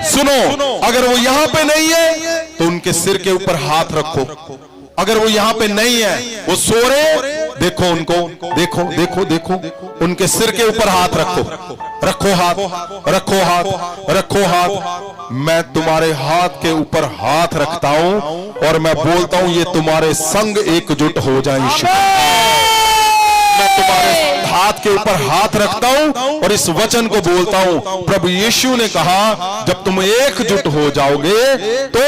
सुनो, अगर वो यहाँ पे नहीं है तो उनके सिर के ऊपर हाथ रखो। अगर वो यहाँ पे नहीं है, वो सो रहे, देखो उनको, देखो देखो देखो, उनके सिर के ऊपर हाथ रखो, रखो हाथ, रखो हाथ, रखो हाथ। मैं तुम्हारे हाथ के ऊपर हाथ रखता हूं और मैं बोलता हूं ये तुम्हारे संग एकजुट हो जाए। मैं तुम्हारे हाथ के ऊपर हाथ रखता हूं और इस वचन को बोलता हूं, प्रभु यीशु ने कहा जब तुम एकजुट हो जाओगे तो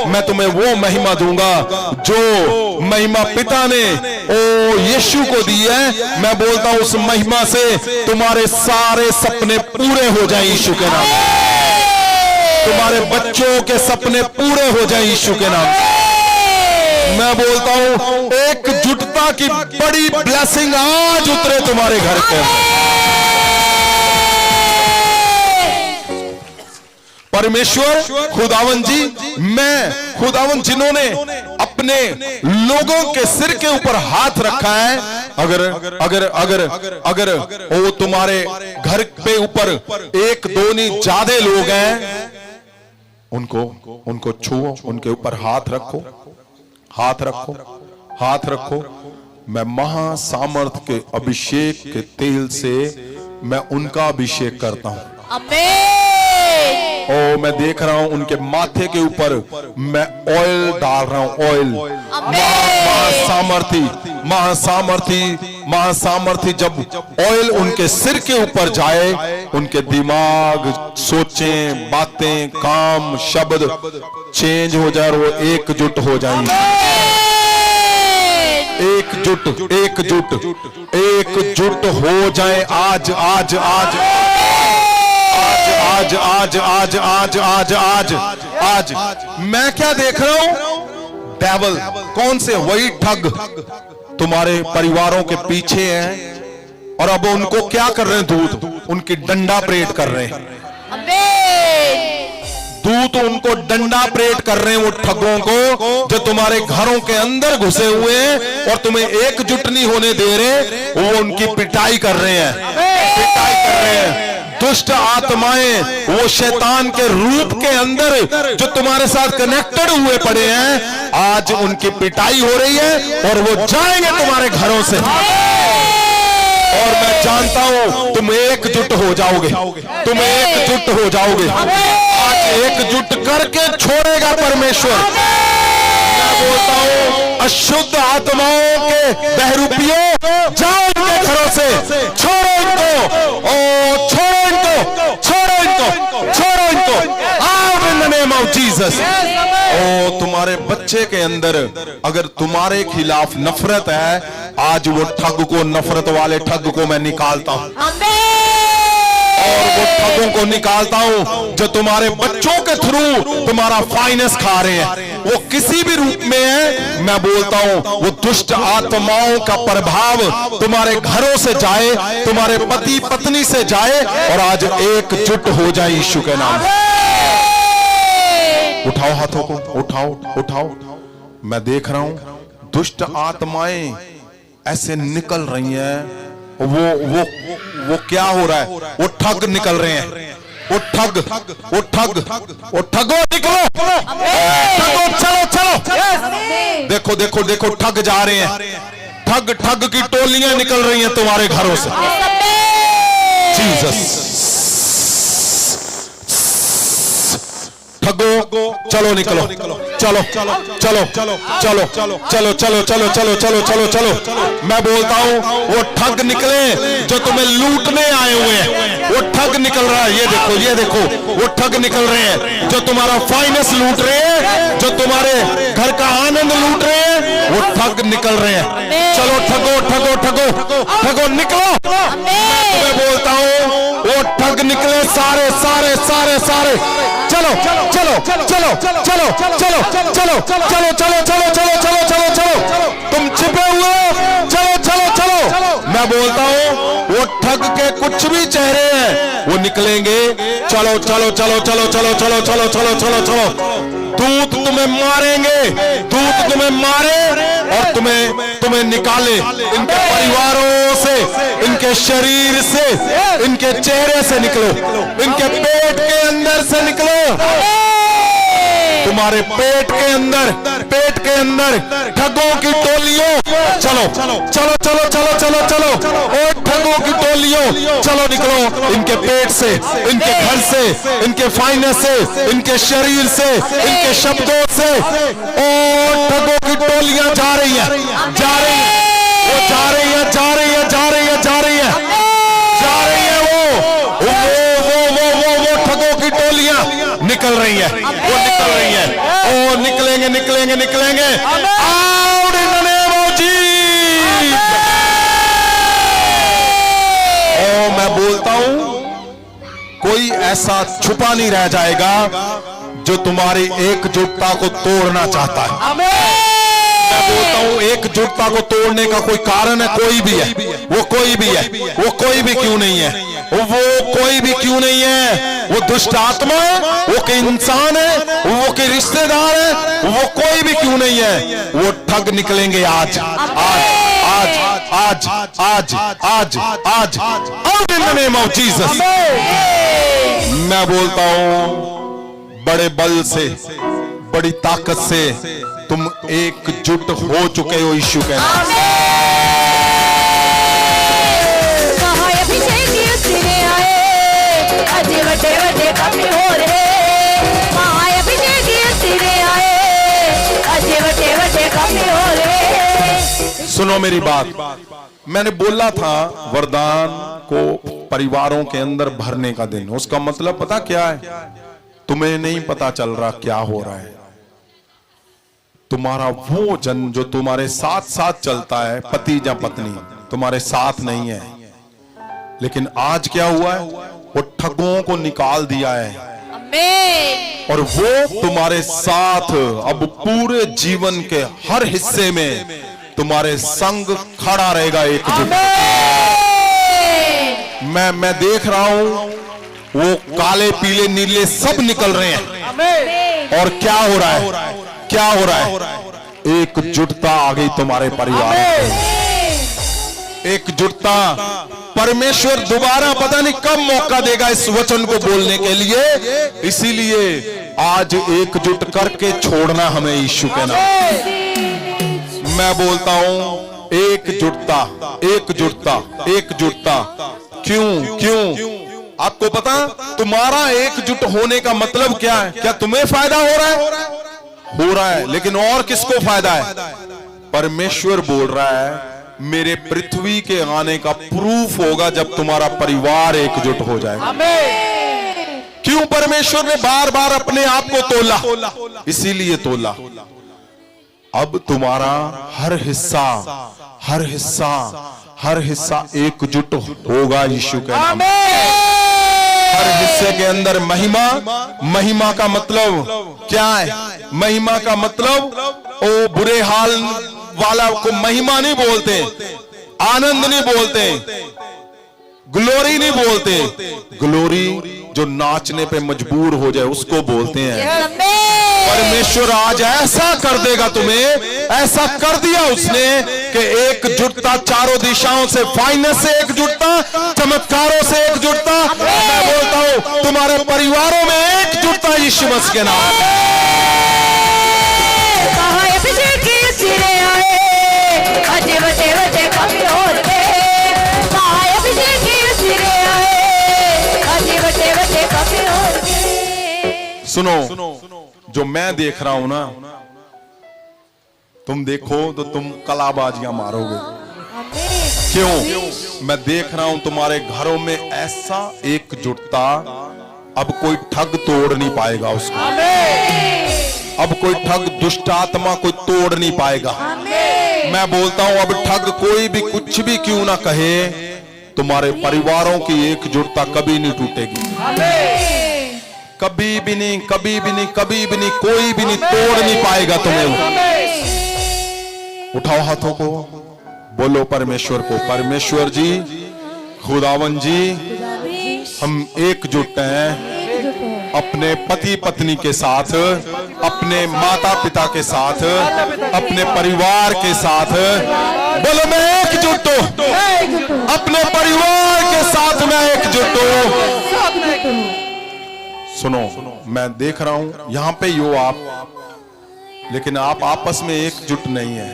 मैं तुम्हें वो महिमा दूंगा जो महिमा पिता ने ओ यीशु को दी है। मैं बोलता हूं उस महिमा से तुम्हारे सारे सपने पूरे हो जाए यीशु के नाम, तुम्हारे बच्चों के सपने पूरे हो जाए यीशु के नाम। मैं बोलता हूं एकजुटता की बड़ी ब्लेसिंग आज उतरे तुम्हारे घर पे। परमेश्वर खुदावन जी, मैं खुदावन जिन्होंने अपने लोगों के सिर के ऊपर हाथ रखा है, अगर अगर अगर अगर वो तुम्हारे घर पे ऊपर एक दो नहीं ज्यादा लोग हैं, उनको छुओ, उनके ऊपर हाथ रखो, हाथ रखो, हाथ रखो। मैं महासामर्थ के अभिषेक के तेल से मैं उनका अभिषेक करता हूं। आमीन। ओ मैं देख रहा हूं उनके माथे के ऊपर मैं ऑयल डाल रहा हूं, ऑयल। महासामर्थी महासामर्थी महासामर्थी जब ऑयल उनके सिर के ऊपर जाए, उनके दिमाग, सोचें, बातें, काम, शब्द चेंज हो जाए और वो एकजुट हो जाएंगे। एकजुट एकजुट एकजुट हो जाए आज आज आज आज आज आज आज आज आज आज। मैं क्या देख रहा हूं? डेविल, कौन से? वही ठग तुम्हारे परिवारों के पीछे हैं और अब उनको क्या कर रहे हैं? दूत उनकी डंडा परेड कर रहे हैं। दूत उनको डंडा परेड कर रहे हैं, वो ठगों को जो तुम्हारे घरों के अंदर घुसे हुए हैं और तुम्हें एकजुट नहीं होने दे रहे, वो उनकी पिटाई कर रहे हैं, पिटाई कर रहे हैं। दुष्ट आत्माएं वो शैतान के रूप के अंदर जो तुम्हारे साथ कनेक्टेड हुए पड़े हैं, आज उनकी पिटाई हो रही है और वो जाएंगे तुम्हारे घरों से। और मैं जानता हूं तुम एकजुट हो जाओगे, तुम एकजुट हो जाओगे। आज एकजुट करके छोड़ेगा परमेश्वर। मैं बोलता हूं अशुद्ध आत्माओं के बहरूपियों, जाओ इनके घरों से, छोड़ो इनको, ओ छोड़ो इनको, छोड़ो इनको, छोड़ो इनको, out in the name of Jesus. ओ तुम्हारे बच्चे के अंदर अगर तुम्हारे खिलाफ नफरत है, आज वो ठग को, नफरत वाले ठग को मैं निकालता हूं और वो ठगों को निकालता हूं जो तुम्हारे बच्चों के थ्रू तुम्हारा फाइनेंस खा रहे हैं, वो किसी भी रूप में है। मैं बोलता हूं वो दुष्ट आत्माओं का प्रभाव तुम्हारे घरों से जाए, तुम्हारे पति पत्नी से जाए और आज एकजुट हो जाए यीशु के नाम। उठाओ हाथों को, उठाओ उठाओ। मैं देख रहा हूं दुष्ट आत्माएं ऐसे निकल रही हैं। वो क्या हो रहा है? वो ठग निकल रहे हैं, वो ठग, वो ठग, वो ठगो, निकलो, ठगो, चलो चलो। देखो देखो देखो ठग जा रहे हैं, ठग ठग की टोलियां निकल रही हैं तुम्हारे घरों से। जीसस, ठगो, चलो निकलो, चलो चलो चलो चलो चलो चलो चलो चलो चलो चलो चलो चलो। मैं बोलता हूं वो ठग निकले जो तुम्हें लूटने आए हुए हैं, वो ठग निकल रहा है। ये देखो, ये देखो, वो ठग निकल रहे हैं जो तुम्हारा फाइनेंस लूट रहे हैं, जो तुम्हारे घर का आनंद लूट रहे हैं, वो ठग निकल रहे हैं। चलो ठगो ठगो ठगो ठगो, निकलो। मैं बोलता हूं वो ठग निकले सारे सारे सारे सारे। चलो चलो चलो चलो चलो चलो चलो चलो चलो चलो चलो चलो चलो चलो, तुम छिपे हुए हो, चलो चलो चलो। मैं बोलता हूं वो ठग के कुछ भी चेहरे हैं वो निकलेंगे। चलो चलो चलो चलो चलो चलो चलो चलो चलो चलो। दूत तुम्हें मारेंगे, दूत तुम्हें मारे और तुम्हें निकाले इनके परिवारों से, इनके शरीर से, इनके चेहरे से निकलो, इनके पेट के अंदर से निकलो। तुम्हारे पेट के अंदर ठगों की टोलियों, चलो चलो चलो चलो चलो चलो चलो, और ठगों की टोलियों चलो निकलो इनके पेट से, इनके घर से, इनके फाइनेंस से, इनके शरीर से, इनके शब्दों से। और ठगों की टोलियां जा रही हैं, जा रही हैं, वो जा रही है, जा रही है, जा रही है, जा रही है, जा रही है। वो ठगों की टोलियां निकल रही है, वो निकल रही है। ओ निकलेंगे निकलेंगे निकलेंगे। Out in the name of Jesus। ओ मैं बोलता हूं, कोई ऐसा छुपा नहीं रह जाएगा जो तुम्हारी एकजुटता को तोड़ना चाहता है। मैं बोलता हूं, एकजुटता को तोड़ने का कोई कारण है, कोई भी है, वो कोई भी है, वो कोई भी क्यों नहीं है, वो कोई भी क्यों नहीं है, वो दुष्ट आत्मा है, वो कोई इंसान है, वो कोई रिश्तेदार है, वो कोई भी क्यों नहीं है, वो ठग निकलेंगे आज आज आज आज आज आज आज out in the name of Jesus. मैं बोलता हूं, बड़े बल से, बड़ी ताकत से तुम एकजुट हो चुके हो यीशु के नाम से। सुनो मेरी बात, मैंने बोला था वरदान को परिवारों के अंदर भरने का दिन, उसका मतलब पता क्या है? तुम्हें नहीं पता चल रहा क्या हो रहा है। तुम्हारा वो जन जो तुम्हारे साथ साथ चलता है, पति या पत्नी तुम्हारे साथ नहीं है, लेकिन आज क्या हुआ है, वो ठगों को निकाल दिया है और वो तुम्हारे साथ अब पूरे जीवन के हर हिस्से में तुम्हारे संग खड़ा रहेगा एकजुट। मैं देख रहा हूं, वो काले पीले नीले सब निकल रहे हैं। और क्या हो रहा है, क्या हो रहा है? एकजुटता आ गई तुम्हारे परिवार में, एकजुटता। परमेश्वर दोबारा पता नहीं कब मौका देगा इस वचन को बोलने के लिए, इसीलिए आज एकजुट करके छोड़ना हमें यीशु के नाम। मैं बोलता हूं, एकजुटता एकजुटता एकजुटता। क्यों क्यों? आपको पता तुम्हारा एकजुट होने का मतलब क्या है? क्या तुम्हें फायदा हो रहा है? हो रहा है, लेकिन और किसको फायदा है? परमेश्वर बोल रहा है, मेरे पृथ्वी के आने का प्रूफ होगा जब तुम्हारा परिवार एकजुट हो जाएगा। क्यों परमेश्वर ने बार बार अपने आप को तोला? इसीलिए तोला, अब तुम्हारा हर हिस्सा हर हिस्सा हर हिस्सा एकजुट होगा यीशु के नाम। हर हिस्से के अंदर महिमा। महिमा का मतलब क्या है? महिमा का मतलब ओ बुरे हाल वाला को महिमा नहीं बोलते, आनंद नहीं बोलते, ग्लोरी नहीं बोलते। ग्लोरी जो नाचने पे मजबूर हो जाए उसको बोलते हैं। परमेश्वर आज ऐसा कर देगा तुम्हें, ऐसा कर दिया उसने कि एकजुटता चारों दिशाओं से, फाइनेंस से एकजुटता, चमत्कारों से एकजुटता। मैं बोलता हूं तुम्हारे परिवारों में एकजुटता यीशु मसीह के नाम। सुनो, जो मैं देख रहा हूं ना, तुम देखो तो तुम कलाबाजियां मारोगे। क्यों? मैं देख रहा हूं तुम्हारे घरों में ऐसा एकजुटता, अब कोई ठग तोड़ नहीं पाएगा उसको। अब कोई ठग, दुष्ट आत्मा कोई तोड़ नहीं पाएगा। मैं बोलता हूं, अब ठग कोई भी कुछ भी क्यों ना कहे, तुम्हारे परिवारों की एकजुटता कभी नहीं टूटेगी। कभी भी नहीं, कभी भी नहीं, कभी भी नहीं, कोई भी नहीं तोड़ नहीं पाएगा तुम्हें। उठाओ हाथों को, बोलो परमेश्वर को, परमेश्वर जी, खुदावन जी, हम एकजुट हैं अपने पति पत्नी के साथ, अपने माता पिता के साथ, अपने परिवार के साथ। बोलो मैं एकजुट हूं, अपने परिवार के साथ मैं एकजुट हूं। सुनो, मैं देख रहा हूं यहां पे यो आप, लेकिन आप आपस में एकजुट नहीं है,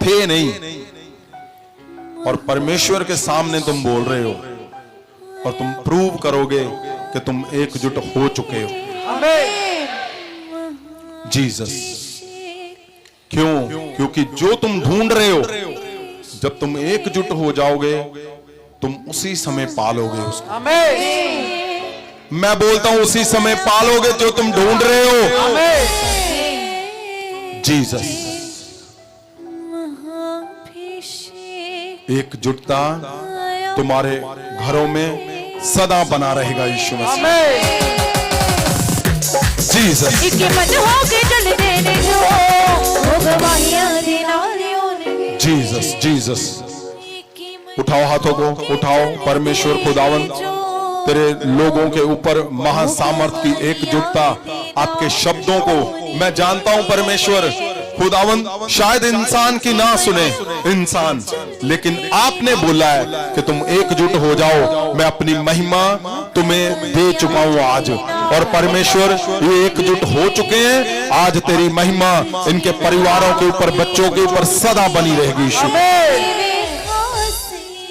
थे नहीं, और परमेश्वर के सामने तुम बोल रहे हो और तुम प्रूव करोगे कि तुम एकजुट हो चुके हो। जीसस, क्यों? क्योंकि जो तुम ढूंढ रहे हो, जब तुम एकजुट हो जाओगे तुम उसी समय पालोगे उसको। मैं बोलता हूं उसी समय पालोगे जो तुम ढूंढ रहे हो। जीसस, एकजुटता तुम्हारे घरों में सदा बना रहेगा यीशु मसीह। जीसस, इके मन होके चल देने जो वो गवाहियां देना लियोने। जीसस, जीसस, उठाओ हाथों को, उठाओ। परमेश्वर खुदावन तेरे लोगों के ऊपर महासामर्थ की एकजुटता, आपके शब्दों को मैं जानता हूं परमेश्वर खुदावन, शायद इंसान की ना सुने इंसान, लेकिन आपने बोला है कि तुम एकजुट हो जाओ। मैं अपनी महिमा तुम्हें दे चुका हूं आज, और परमेश्वर ये एकजुट हो चुके हैं। आज तेरी महिमा इनके परिवारों के ऊपर, बच्चों के ऊपर सदा बनी रहेगी Yeshu.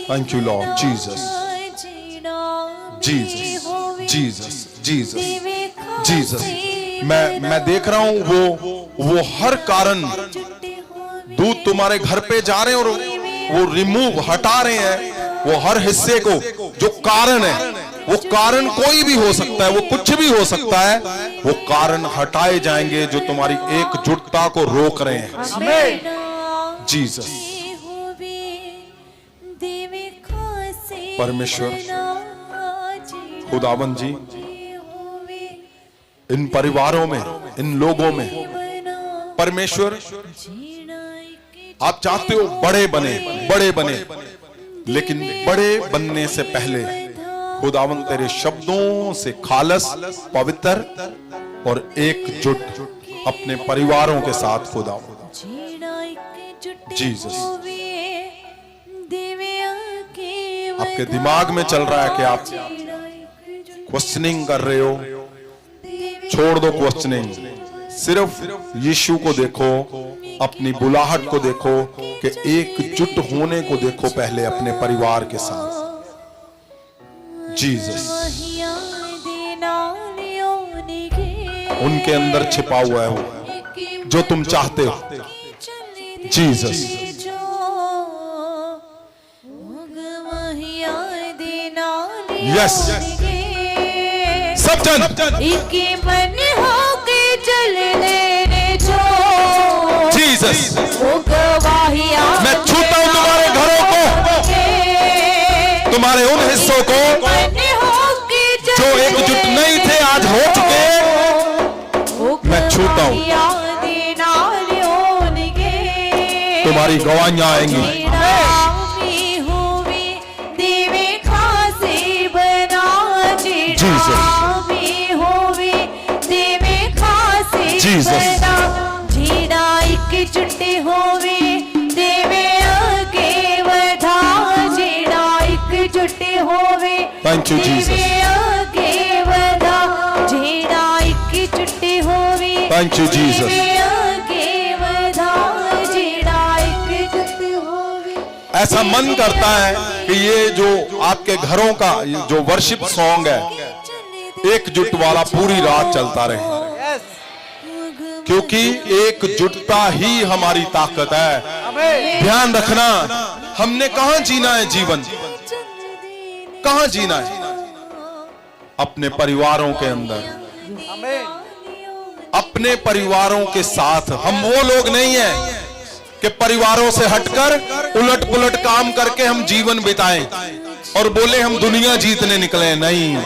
Thank you Lord Jesus, Jesus, Jesus, Jesus, Jesus. मैं देख रहा हूं वो हर कारण दूत तुम्हारे घर पे जा रहे हैं और वो रिमूव हटा रहे हैं वो हर हिस्से को। जो कारण है वो कारण कोई भी हो सकता है, वो कुछ भी हो सकता है, वो कारण हटाए जाएंगे जो तुम्हारी एकजुटता को रोक रहे हैं। जीसस, परमेश्वर खुदावन जी, इन परिवारों में, इन लोगों में परमेश्वर आप चाहते हो बड़े बने, बड़े बने, लेकिन बड़े बनने से पहले खुदावन तेरे शब्दों से खालस, पवित्र और एकजुट अपने परिवारों के साथ खुदावन। जीसस, आपके दिमाग में चल रहा है कि आप क्वेश्चनिंग कर रहे हो, छोड़ दो क्वेश्चनिंग, सिर्फ यीशु को देखो, अपनी बुलाहट को देखो, कि एकजुट होने को देखो पहले अपने परिवार के साथ। जीसस, उनके अंदर छिपा हुआ है वो जो तुम चाहते हो। जीसस, यस, सब जन इके मन होके चल देने जो जीसस, वो गवाहियां मैं छूता हूं तुम्हारे घरों को, तुम्हारे उन हिस्सों को जो एकजुट नहीं थे आज हो चुके। मैं छूता हूं, तुम्हारी गवाहियां आएंगी। जीसस, जीना एक जुटे होवे देवे आगे वधा, जीना एक जुटे होवे थैंक यू जीसस, आगे वधा, जीना एक जुटे होवे थैंक यू जीसस। आगे वधा, जीना एक जुटे होवे। ऐसा मन करता है कि ये जो आपके घरों का जो वर्शिप सॉन्ग है एकजुट वाला पूरी रात चलता रहे, क्योंकि एकजुटता ही हमारी ताकत है। ध्यान रखना, हमने कहां जीना है जीवन, कहां जीना है? अपने परिवारों के अंदर, अपने परिवारों के साथ। हम वो लोग नहीं हैं कि परिवारों से हटकर उलट पुलट काम करके हम जीवन बिताएं और बोले हम दुनिया जीतने निकले। नहीं,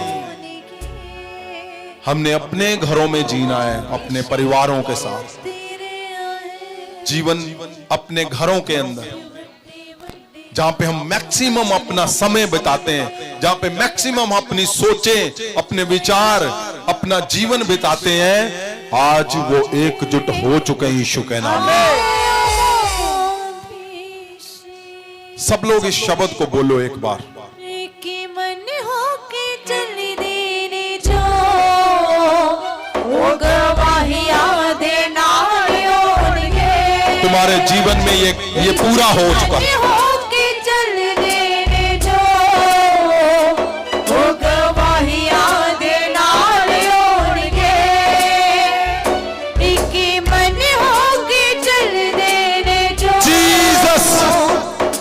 हमने अपने घरों में जीना है, अपने परिवारों के साथ जीवन, अपने घरों के अंदर जहां पे हम मैक्सिमम अपना समय बिताते हैं, जहां पे मैक्सिमम अपनी सोचें, अपने विचार, अपना जीवन बिताते हैं, आज वो एकजुट हो चुके हैं यीशु के नाम में। सब लोग इस शब्द को बोलो एक बार। कि मन होके चल देने जो वो गवाहियां देना होंगे। तुम्हारे जीवन में ये पूरा हो चुका है। होके चल देने जो वो गवाहियां देना होंगे। कि मन होके चल देने जो जीसस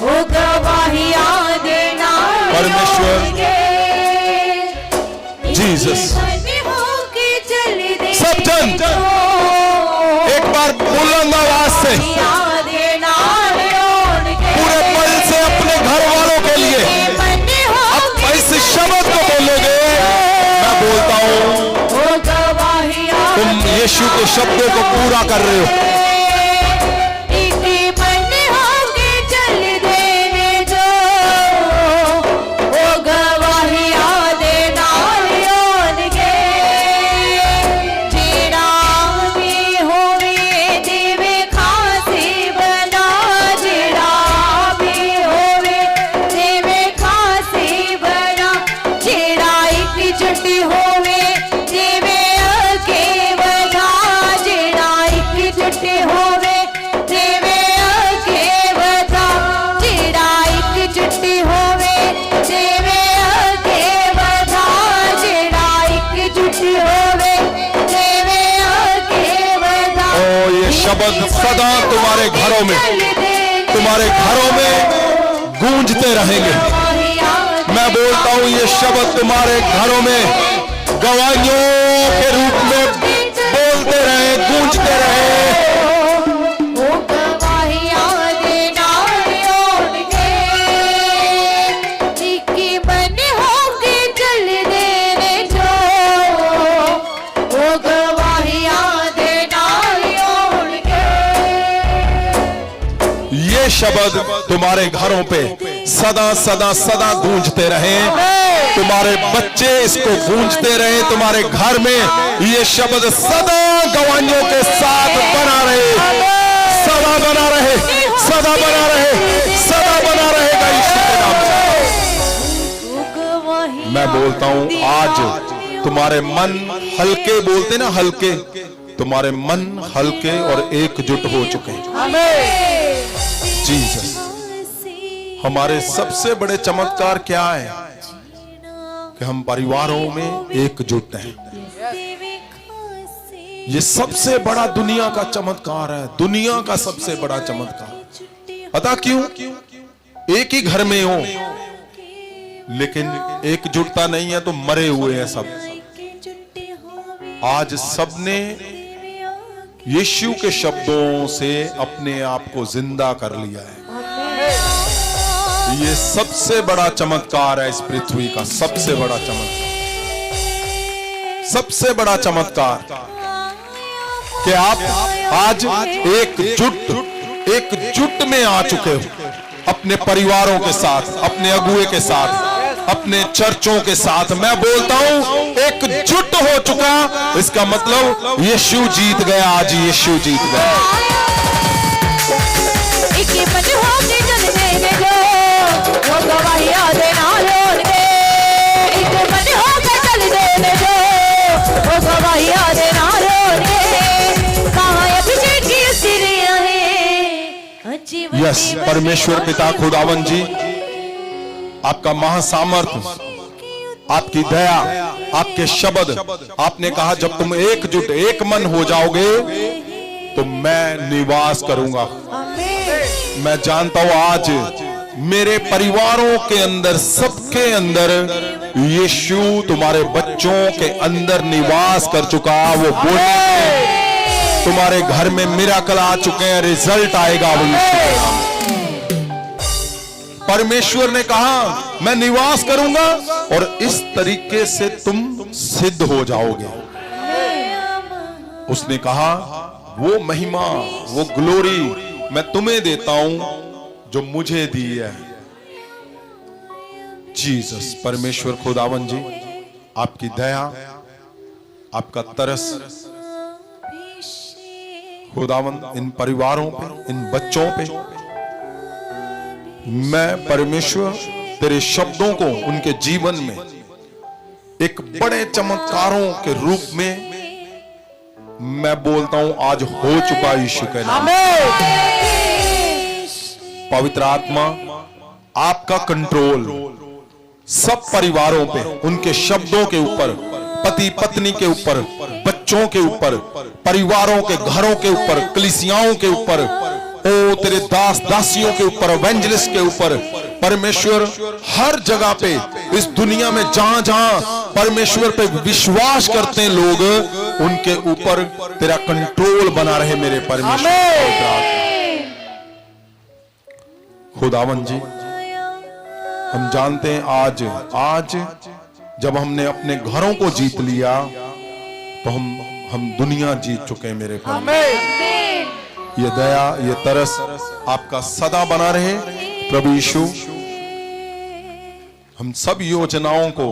वो गवाहियां देना परमेश्वर जीसस सब जन एक बार बुलंद आवाज से पूरे पल से अपने घर वालों के लिए अब इस शब्द को बोलोगे। मैं बोलता हूं तुम यीशु के शब्दों को पूरा कर रहे हो। शब्द सदा तुम्हारे घरों में गूंजते रहेंगे। मैं बोलता हूं ये शब्द तुम्हारे घरों में गवाहियों के रूप में बोलते रहे, गूंजते रहे। शब्द तुम्हारे घरों पे सदा सदा सदा गूंजते रहे। तुम्हारे बच्चे इसको गूंजते रहे। तुम्हारे घर में ये शब्द सदा गवाहियों के साथ बना रहे, सदा बना रहे, सदा बना रहे, सदा बना रहेगा यीशु के नाम से। मैं बोलता हूं आज तुम्हारे मन हल्के, बोलते ना हल्के, तुम्हारे मन हल्के और एकजुट हो चुके हैं। जीसस हमारे सबसे बड़े चमत्कार क्या है कि हम परिवारों में एकजुट हैं। ये सबसे बड़ा दुनिया का चमत्कार है, दुनिया का सबसे बड़ा चमत्कार। पता क्यों? एक ही घर में हो लेकिन एकजुटता नहीं है तो मरे हुए हैं सब। आज सबने यीशु के शब्दों से अपने आप को जिंदा कर लिया है। ये सबसे बड़ा चमत्कार है इस पृथ्वी का, सबसे बड़ा चमत्कार, सबसे बड़ा चमत्कार कि आप आज एकजुट में आ चुके हो अपने परिवारों के साथ, अपने अगुए के साथ, अपने चर्चों के साथ। मैं बोलता हूं एकजुट हो चुका, इसका मतलब यीशु जीत गया। आज यीशु जीत गया। यस, परमेश्वर पिता खुदावन जी, आपका महासामर्थ, आपकी दया, आपके शब्द, आपने कहा जब तुम एकजुट एक मन हो जाओगे तो मैं निवास करूंगा। मैं जानता हूं आज मेरे परिवारों के अंदर, सबके अंदर यीशु तुम्हारे बच्चों के अंदर निवास कर चुका। वो बोले तुम्हारे घर में मिराकल आ चुके हैं, रिजल्ट आएगा वो यीशु के नाम। परमेश्वर ने कहा मैं निवास करूंगा और इस तरीके से तुम सिद्ध हो जाओगे। उसने कहा वो महिमा, वो ग्लोरी मैं तुम्हें देता हूं जो मुझे दी है। जीसस, परमेश्वर खुदावन जी, आपकी दया, आपका तरस खुदावंद इन परिवारों पे, इन बच्चों पे। मैं परमेश्वर तेरे शब्दों को उनके जीवन में एक बड़े चमत्कारों के रूप में मैं बोलता हूं, आज हो चुका यीशु के नाम। पवित्र आत्मा आपका कंट्रोल सब परिवारों पे, उनके शब्दों के ऊपर, पति पत्नी के ऊपर, बच्चों के ऊपर, परिवारों के घरों के ऊपर, कलीसियाओं के ऊपर, ओ तेरे दास दासियों के ऊपर, एवेंजलिस्ट के ऊपर, परमेश्वर हर जगह पे इस दुनिया में जहां जहां परमेश्वर पे विश्वास करते हैं लोग, उनके ऊपर तेरा कंट्रोल बना रहे मेरे परमेश्वर। खुदावन जी, हम जानते हैं आज जब हमने अपने घरों को जीत लिया तो हम दुनिया जीत चुके हैं मेरे परमेश्वर। ये दया, ये तरस आपका सदा बना रहे प्रभु यीशु। हम सब योजनाओं को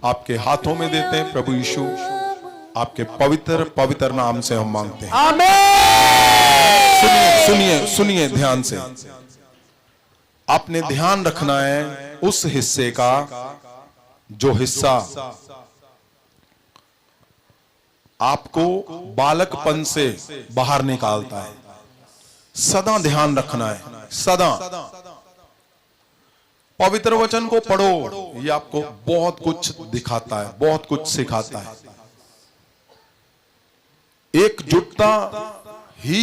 आपके हाथों में देते हैं प्रभु यीशु, आपके पवित्र पवित्र नाम से हम मांगते हैं। सुनिए सुनिए सुनिए ध्यान से। आपने ध्यान रखना है उस हिस्से का जो हिस्सा आपको बालकपन से बाहर निकालता है। सदा ध्यान रखना है, सदा। पवित्र वचन को पढ़ो, ये आपको बहुत कुछ दिखाता है, बहुत कुछ सिखाता है। एकजुटता ही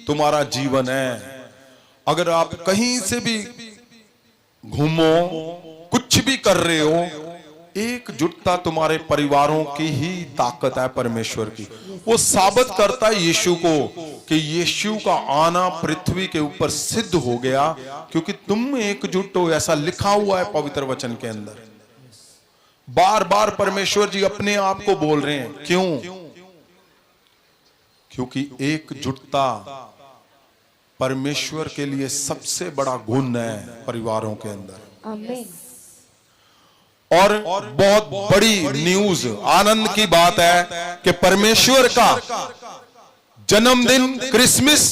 तुम्हारा जीवन है। अगर आप कहीं से भी घूमो, कुछ भी कर रहे हो, एकजुटता तुम्हारे परिवारों की ही ताकत है परमेश्वर की। वो साबित करता है यीशु को कि यीशु का आना पृथ्वी के ऊपर सिद्ध हो गया क्योंकि तुम एकजुट हो, ऐसा लिखा हुआ है पवित्र वचन के अंदर। बार बार परमेश्वर जी अपने आप को बोल रहे हैं। क्यों? क्योंकि एकजुटता परमेश्वर के लिए सबसे बड़ा गुण है परिवारों के अंदर। आमीन। और बहुत बड़ी न्यूज, आनंद की बात है कि परमेश्वर का जन्मदिन क्रिसमस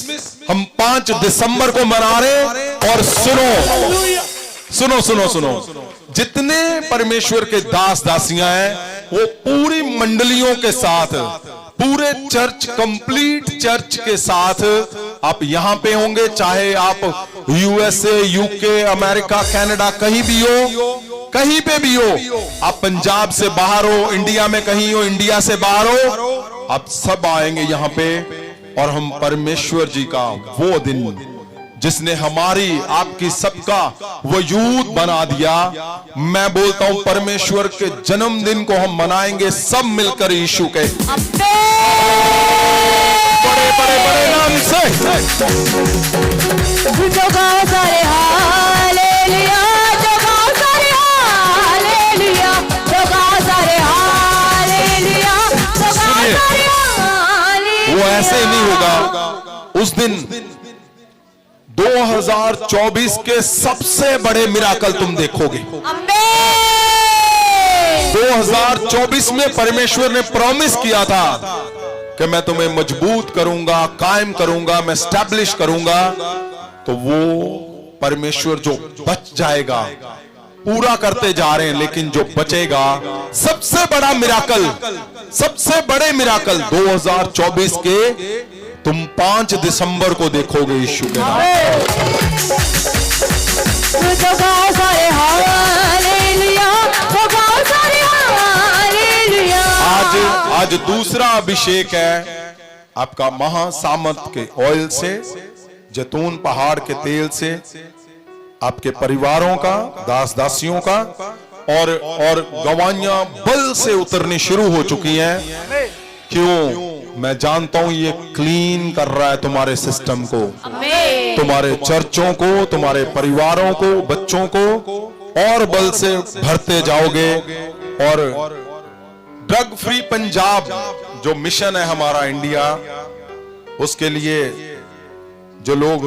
हम 5 दिसंबर को मना रहे। और सुनो सुनो सुनो, जितने परमेश्वर के दास दासियां हैं वो पूरी मंडलियों के साथ, पूरे चर्च, कंप्लीट चर्च के साथ आप यहां पे होंगे। चाहे आप यूएसए, यूके, अमेरिका, कनाडा, कहीं भी हो, कहीं पे भी हो, आप पंजाब से बाहर हो, इंडिया में कहीं हो, इंडिया से बाहर हो, आप सब आएंगे यहां पे। और हम परमेश्वर जी का वो दिन जिसने हमारी आपकी सबका वजूद बना दिया, मैं बोलता हूं परमेश्वर के जन्मदिन को हम मनाएंगे सब मिलकर यीशु के बड़े बड़े बड़े नाम से। जो गाओ सारे हालेलुया, जो गाओ सारे हालेलुया, जो गाओ सारे हालेलुया, जो गाओ सारे हालेलुया। वो ऐसे नहीं होगा। उस दिन 2024 के सबसे बड़े मिराकल तुम देखोगे। आमीन। 2024 में परमेश्वर ने प्रॉमिस किया था कि मैं तुम्हें मजबूत करूंगा, कायम करूंगा, मैं स्टैब्लिश करूंगा। तो वो परमेश्वर जो बच जाएगा, पूरा करते जा रहे हैं, लेकिन जो बचेगा, सबसे बड़ा मिराकल, सबसे बड़े मिराकल 2024 के तुम 5 दिसंबर को देखोगे यीशु के नाम। जो गाओ सारे हालेलुया, जो गाओ सारे हालेलुया। आज दूसरा अभिषेक है आपका महासामत के ऑयल से, जैतून पहाड़ के तेल से, आपके परिवारों का, दास दासियों का, और गवाहियां बल से उतरनी शुरू हो चुकी हैं। क्यों? मैं जानता हूं ये क्लीन कर रहा है तुम्हारे सिस्टम को, तुम्हारे चर्चों को, तुम्हारे परिवारों को, बच्चों को, और बल से भरते जाओगे। और ड्रग फ्री पंजाब जो मिशन है हमारा इंडिया, उसके लिए जो लोग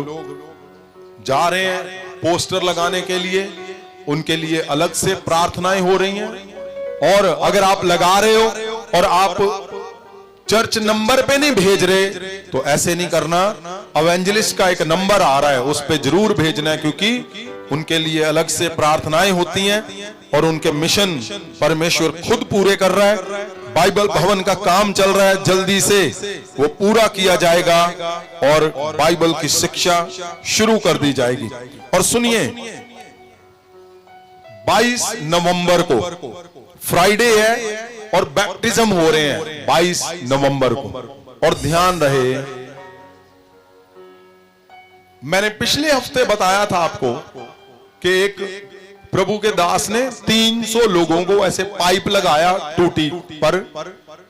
जा रहे हैं पोस्टर लगाने के लिए, उनके लिए अलग से प्रार्थनाएं हो रही हैं। और अगर आप लगा रहे हो और आप चर्च नंबर पे नहीं भेज रहे तो ऐसे नहीं करना। एवेंजलिस्ट का एक नंबर आ रहा है, उस पे जरूर भेजना है, क्योंकि उनके लिए अलग से प्रार्थनाएं होती हैं और उनके मिशन परमेश्वर खुद पूरे कर रहा है। बाइबल भवन का काम चल रहा है, जल्दी से वो पूरा किया जाएगा और बाइबल की शिक्षा शुरू कर दी जाएगी। और सुनिए, 22 नवंबर को फ्राइडे है और बैप्टिज्म हो रहे हैं 22 नवंबर को। और ध्यान रहे, मैंने पिछले हफ्ते बताया था आपको कि एक प्रभु के दास ने 300 लोगों को ऐसे पाइप लगाया टूटी पर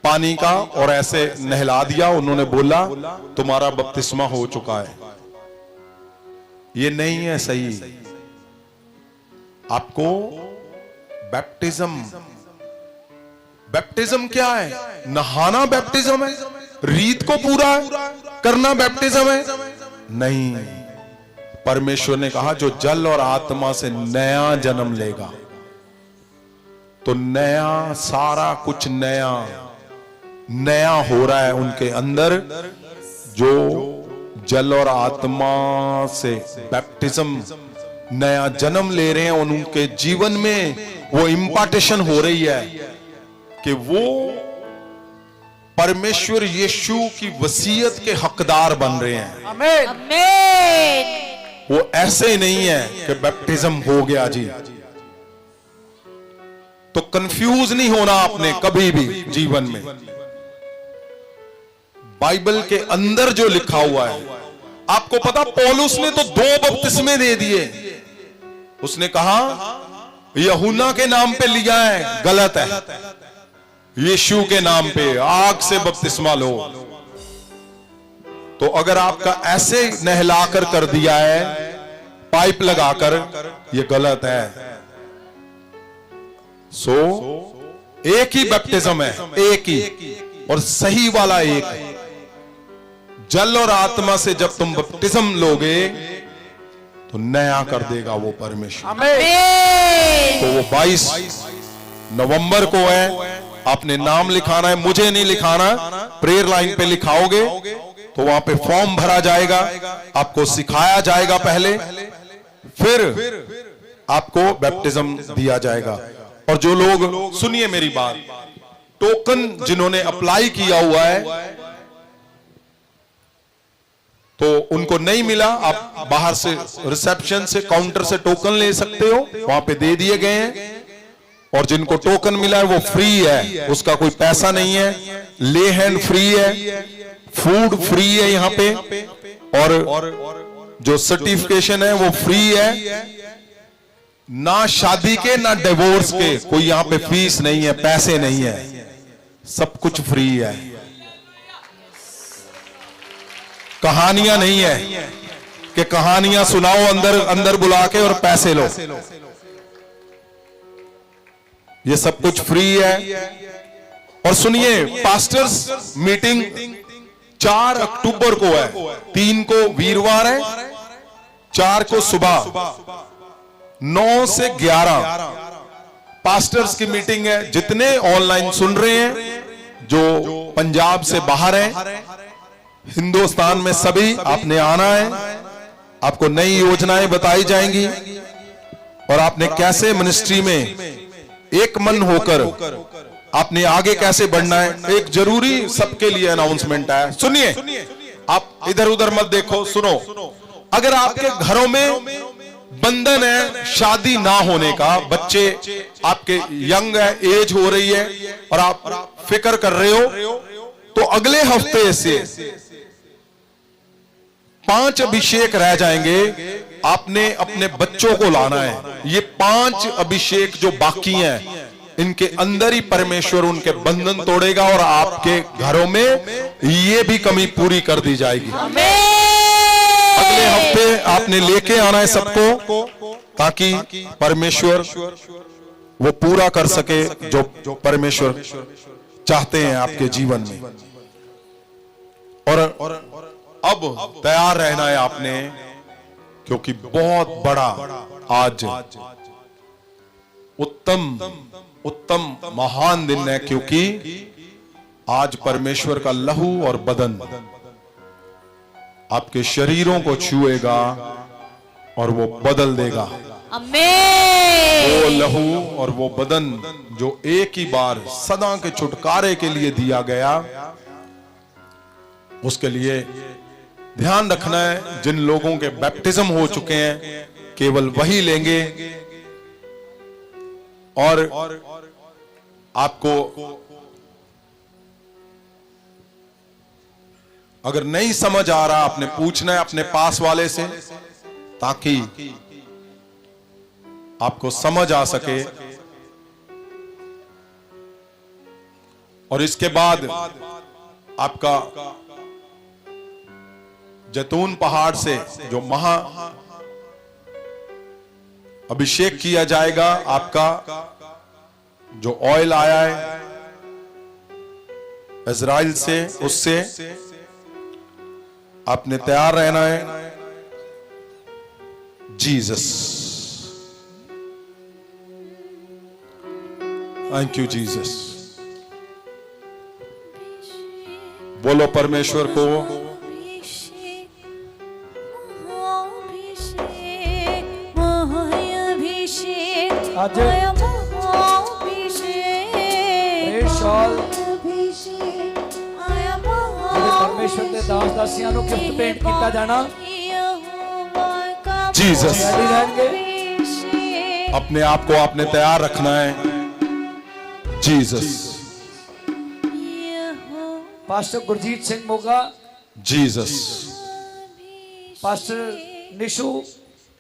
पानी का और ऐसे नहला दिया। उन्होंने बोला तुम्हारा बपतिस्मा हो चुका है। ये नहीं है सही। आपको बैप्टिज्म क्या है? नहाना बैप्टिज्म है? रीत को पूरा करना बैप्टिज्म है? नहीं। परमेश्वर ने कहा जो जल और आत्मा से नया जन्म लेगा, तो नया, सारा कुछ नया नया हो रहा है उनके अंदर। जो जल और आत्मा से बैप्टिज्म, नया जन्म ले रहे हैं, उनके जीवन में वो इंपार्टेशन हो रही है कि वो परमेश्वर यीशु की वसीयत के हकदार बन रहे हैं। आमीन। वो ऐसे नहीं है कि बैप्टिज्म हो गया जी। तो कंफ्यूज नहीं होना आपने कभी भी जीवन में। बाइबल के अंदर जो लिखा हुआ है, आपको पता, पौलुस ने तो 2 बपतिस्मे दे दिए। उसने कहा यूहन्ना के नाम पे लिया है, गलत है। यीशु के नाम पे आग से बपतिस्मा लो। तो अगर आपका ऐसे नहलाकर कर दिया है, पाइप लगाकर, ये गलत है। सो एक ही बैप्टिज्म है, एक ही, और सही वाला एक है। जल और आत्मा से जब तुम बपतिस्म लोगे तो नया कर देगा वो परमेश्वर। आमीन। तो वो 22 नवंबर को है। आपने नाम लिखाना है, मुझे नहीं लिखाना, प्रेयर लाइन पे लिखाओगे तो वहां पे फॉर्म भरा जाएगा, आपको सिखाया जाएगा पहले, फिर आपको बैप्टिज्म दिया जाएगा। और जो लोग, सुनिए मेरी बात, टोकन जिन्होंने अप्लाई किया हुआ है तो उनको नहीं मिला, आप बाहर से रिसेप्शन से, काउंटर से टोकन ले सकते हो, वहां पे दे दिए गए हैं। और जिनको टोकन मिला है वो फ्री है, उसका कोई पैसा नहीं है, ले हैंड फ्री है, फूड फ्री है यहाँ पे, और जो सर्टिफिकेशन है वो फ्री है। ना शादी के ना डिवोर्स के कोई यहाँ पे फीस नहीं है, पैसे नहीं है, सब कुछ फ्री है। कहानियां नहीं है कि कहानियां सुनाओ अंदर अंदर बुला के और पैसे लो, ये सब कुछ फ्री है। और सुनिए, पास्टर्स मीटिंग 4 अक्टूबर को है, 3 को वीरवार है, 4 को सुबह 9 से 11 पास्टर्स की मीटिंग है। जितने ऑनलाइन सुन रहे हैं, जो पंजाब से बाहर हैं, हिंदुस्तान में सभी आपने आना है। आपको नई योजनाएं बताई जाएंगी और आपने कैसे मिनिस्ट्री में एक मन होकर आपने आगे कैसे बढ़ना है। एक जरूरी सबके लिए अनाउंसमेंट है, सुनिए, आप इधर उधर मत देखो, सुनो। अगर आपके घरों में बंधन है शादी ना होने का, बच्चे आपके यंग है, एज हो रही है और आप फिक्र कर रहे हो, तो अगले हफ्ते से 5 अभिषेक रह जाएंगे। आपने अपने बच्चों को लाना है। ये 5 अभिषेक जो बाकी हैं, इनके अंदर ही परमेश्वर उनके बंधन तोड़ेगा और आपके घरों में ये भी कमी पूरी कर दी जाएगी। अगले हफ्ते आपने लेके आना है सबको, ताकि परमेश्वर वो पूरा कर सके जो परमेश्वर चाहते हैं आपके जीवन में। और अब तैयार रहना है आपने, क्योंकि बहुत बड़ा आज उत्तम महान दिन है। क्योंकि आज परमेश्वर का लहू और बदन आपके शरीरों को छुएगा और वो बदल देगा। आमीन। वो लहू और वो बदन जो एक ही बार सदा के छुटकारे के लिए दिया गया, उसके लिए ध्यान रखना है। जिन लोगों के बैप्टिज्म हो चुके हैं केवल वही लेंगे, और आपको अगर नहीं समझ आ रहा, आपने पूछना है अपने पास वाले से ताकि आपको समझ आ सके। और इसके बाद आपका जैतून पहाड़ से जो महा अभिषेक किया जाएगा, आपका जो ऑयल आया है इज़राइल से, उससे आपने तैयार रहना है। Jesus, thank you Jesus. बोलो परमेश्वर को, आज परमेश्वर के दास दासियां ਨੂੰ गिफ्ट भेंट किया जाना। जीसस, रेडी रहेंगे। अपने आप को आपने तैयार रखना है। Jesus, pastor Gurjeet Singh Moga, Jesus, pastor Nishu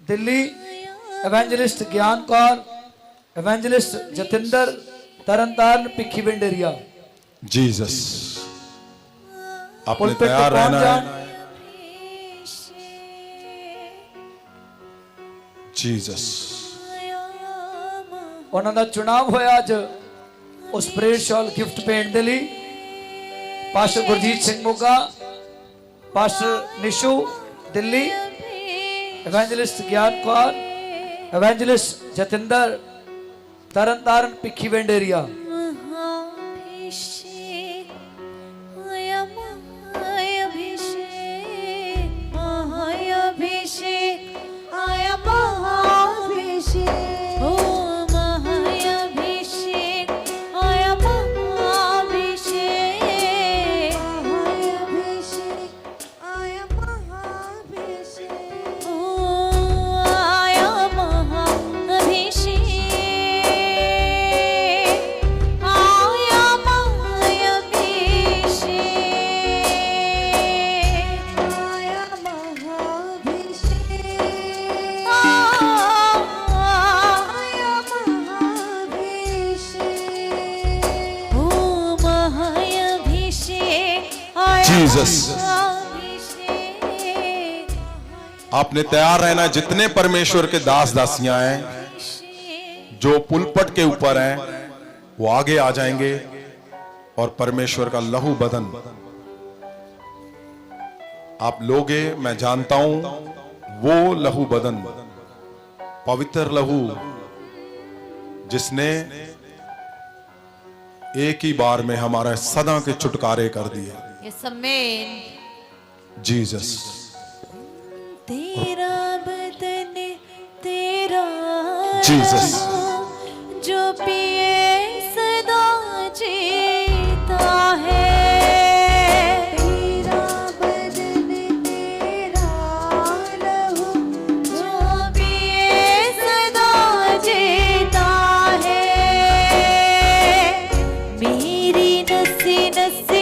Delhi, evangelist Gyan Kaur, evangelist Jatinder Tarn Taran पिखी विंडेरिया। जीसस, आपने पुलपिट पे तैयार पहुंच रहना जान। है। जीसस, ਉਹਨਾਂ ਦਾ ਚੁਣਾਵ ਹੋਇਆ ਅੱਜ ਉਸ ਪ੍ਰੇਅਰ ਸ਼ਾਲ ਗਿਫਟ ਭੇਂਟ ਦੇ ਲਈ। Pastor Gurjeet Singh Moga, pastor Nishu Delhi, evangelist Gyan Kaur, evangelist Jatinder Tarn Taran पिखी विंडेरिया। जीसस, आपने तैयार रहना। जितने परमेश्वर के दास दासियां हैं जो पुलपट के ऊपर हैं, वो आगे आ जाएंगे और परमेश्वर का लहू बदन आप लोगे। मैं जानता हूं वो लहू बदन, पवित्र लहू, जिसने एक ही बार में हमारा सदा के छुटकारे कर दिए। यस आमीन। जीसस, तेरा बदन तेरा जीसस, जो पिए सदा जीता है। तेरा बदन तेरा लहू जो पिए सदा जीता है। मेरी नसी नसी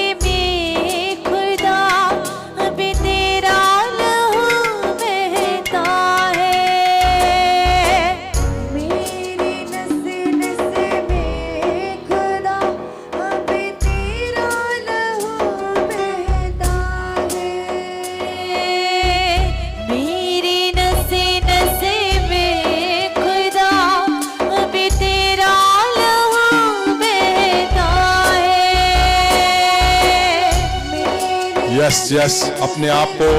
यस यस, अपने आप को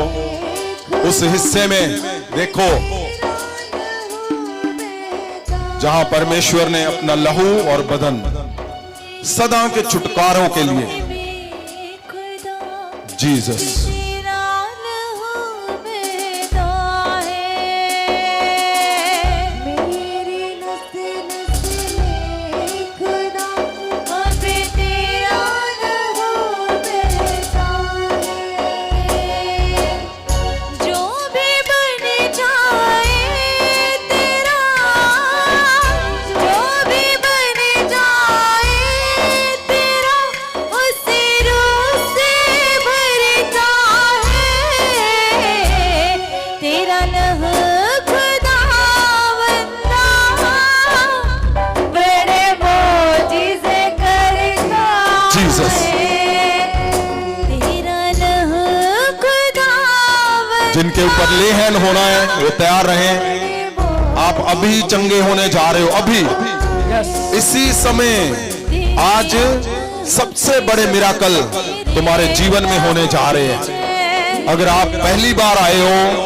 उस हिस्से में देखो जहां परमेश्वर ने अपना लहू और बदन सदा के छुटकारों के लिए जीसस। तेरा लहू बहता है, मेरी नस नस में खुदा अब तेरा लहू बहता है। जो भी बन जाए तेरा, जो भी बन जाए तेरा, उसी रूह से भरता है। तेरा लहू खुदावंदा बड़े मोजिज़े करता Jesus. है। तेरा लहू खुदावंदा जिनके ऊपर लेहन होना है वो तैयार रहें। आप अभी चंगे होने जा रहे हो, अभी यस इसी समय। आज सबसे बड़े मिराकल तुम्हारे जीवन में होने जा रहे हैं। अगर आप पहली बार आए हो,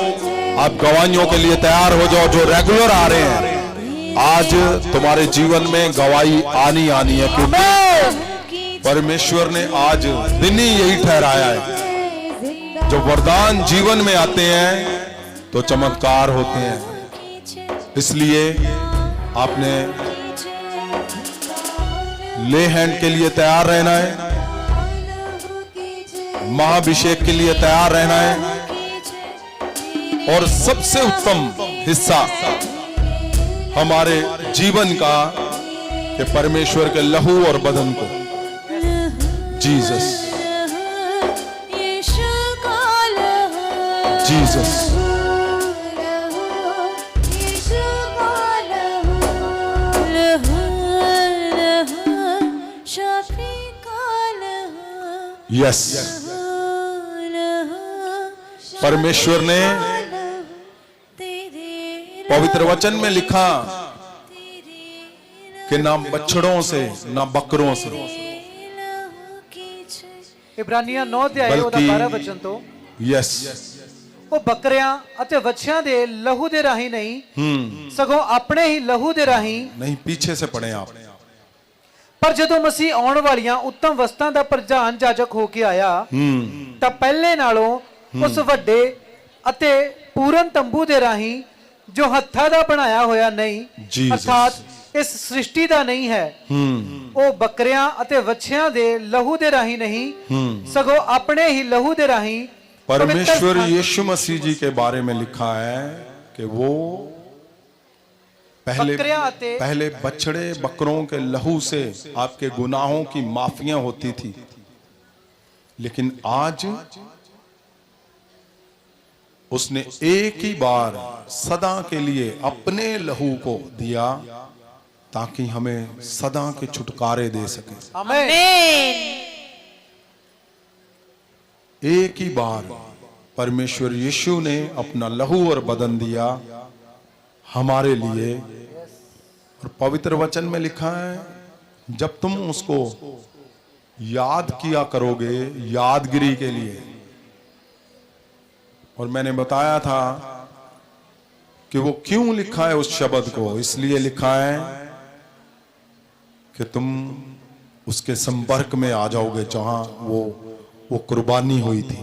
आप गवाहियों के लिए तैयार हो जाओ। जो रेगुलर आ रहे हैं, आज तुम्हारे जीवन में गवाही आनी आनी है, क्योंकि परमेश्वर ने आज दिन ही यही ठहराया है। जो वरदान जीवन में आते हैं तो चमत्कार होते हैं। इसलिए आपने ले हैंड के लिए तैयार रहना है, महाभिषेक के लिए तैयार रहना है, और सबसे उत्तम हिस्सा हमारे जीवन का कि परमेश्वर के लहू और बदन को, जीसस यीशु का लहू, जीसस यीशु का लहू, लहू लहू शफी का लहू, यस। लहू परमेश्वर ने तेरे पवित्र वचन में लिखा कि ना बछड़ों से ना बकरों से, लहू की जय। ਇਬਰਾਨੀਆਂ 9 ਅਧਿਆਇ ਉਹਦਾ 12 ਵਚਨ ਤੋਂ यस। ਉਹ ਬੱਕਰਿਆਂ ਅਤੇ ਵੱਛਿਆਂ ਦੇ ਲਹੂ ਦੇ ਰਾਹੀਂ ਨਹੀਂ, ਸਗੋਂ ਆਪਣੇ ਹੀ ਲਹੂ ਦੇ ਰਾਹੀਂ। नहीं, पीछे से पढ़े आप। ਪਰ ਜਦੋਂ ਮਸੀਹ ਆਉਣ ਵਾਲੀਆਂ ਉੱਤਮ ਵਸਤਾਂ ਦਾ ਪ੍ਰਧਾਨ ਜਾਜਕ ਹੋ ਕੇ ਆਇਆ, ਤਾਂ ਪਹਿਲੇ ਨਾਲੋਂ ਉਸ ਵੱਡੇ ਅਤੇ ਪੂਰਨ ਤੰਬੂ ਦੇ ਰਾਹੀਂ, ਜੋ ਹੱਥਾਂ ਦਾ ਬਣਾਇਆ ਹੋਇਆ ਨਹੀਂ, Jesus. ਅਰਥਾਤ ਇਸ ਸ੍ਰਿਸ਼ਟੀ ਦਾ ਨਹੀਂ ਹੈ, ਉਹ ਬੱਕਰਿਆਂ ਅਤੇ ਵੱਛਿਆਂ ਦੇ ਲਹੂ ਦੇ ਰਾਹੀਂ ਨਹੀਂ, ਸਗੋਂ ਆਪਣੇ ਹੀ ਲਹੂ ਦੇ ਰਾਹੀਂ ਪਵਿੱਤਰ परमेश्वर स्थान- यीशु मसीह जी के बारे में लिखा है कि वो बकरियां आते- पहले बछड़े बकरों के लहू से आपके गुनाहों की माफियां होती थी, लेकिन आज उसने एक ही बार सदा के लिए अपने लहू को दिया, ताकि हमें सदा के छुटकारे दे सके। आमीन। एक ही बार परमेश्वर यीशु ने अपना लहू और बदन दिया हमारे लिए। और पवित्र वचन में लिखा है, जब तुम उसको याद किया करोगे, यादगिरी के लिए। और मैंने बताया था कि वो क्यों लिखा है उस शब्द को, इसलिए लिखा है कि तुम उसके संपर्क में आ जाओगे जहां वो कुर्बानी हुई थी।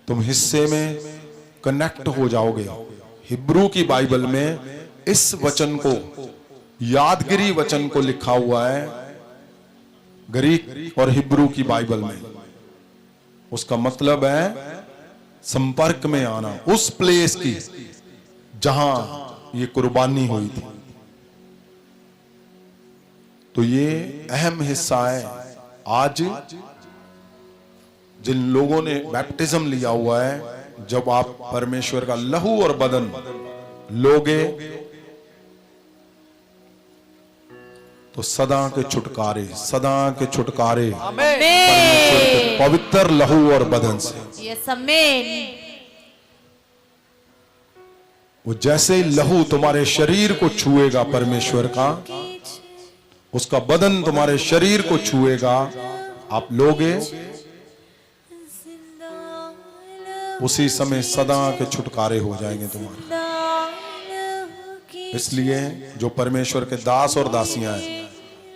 तुम हिस्से में कनेक्ट हो जाओगे। हिब्रू की बाइबल में इस वचन को, यादगिरी वचन को लिखा हुआ है ग्रीक और हिब्रू की बाइबल में। उसका मतलब है संपर्क में आना, उस प्लेस की जहां ये कुर्बानी हुई थी। तो ये अहम हिस्सा है। आज जिन लोगों ने बैप्टिज्म लिया हुआ है, जब आप परमेश्वर का लहू और बदन लोगे तो सदा के छुटकारे, सदा के छुटकारे परमेश्वर के पवित्र लहू और बदन से। यस आमीन। वो जैसे ही लहू तुम्हारे शरीर को छुएगा परमेश्वर का, उसका बदन तुम्हारे शरीर को छुएगा, आप लोगे, उसी समय सदा के छुटकारे हो जाएंगे तुम्हारे। इसलिए जो परमेश्वर के दास और दासियां हैं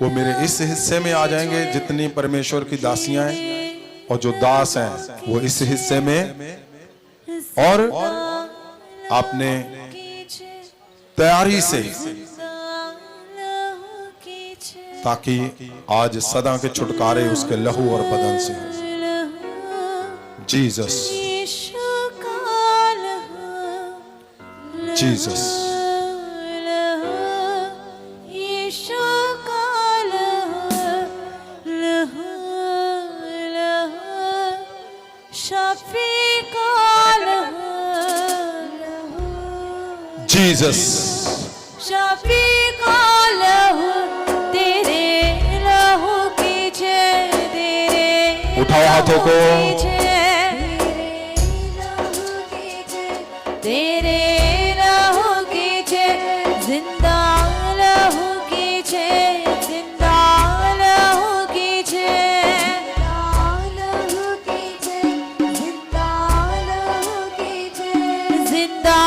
वो मेरे इस हिस्से में आ जाएंगे। जितनी परमेश्वर की दासियां हैं और जो दास हैं वो इस हिस्से में, और आपने तैयारी से, ताकि आज सदा के छुटकारे उसके लहू और बदन से हो। जीसस, जीसस, जीसस, शफी का लहू, तेरे लहू की जय, तेरे उठाओ हाथों को। तेरे लहू की जय, जिंदा लहू की जय, जिंदा लहू की जय, लहू की जय, जिंदा लहू की जय, जिंदा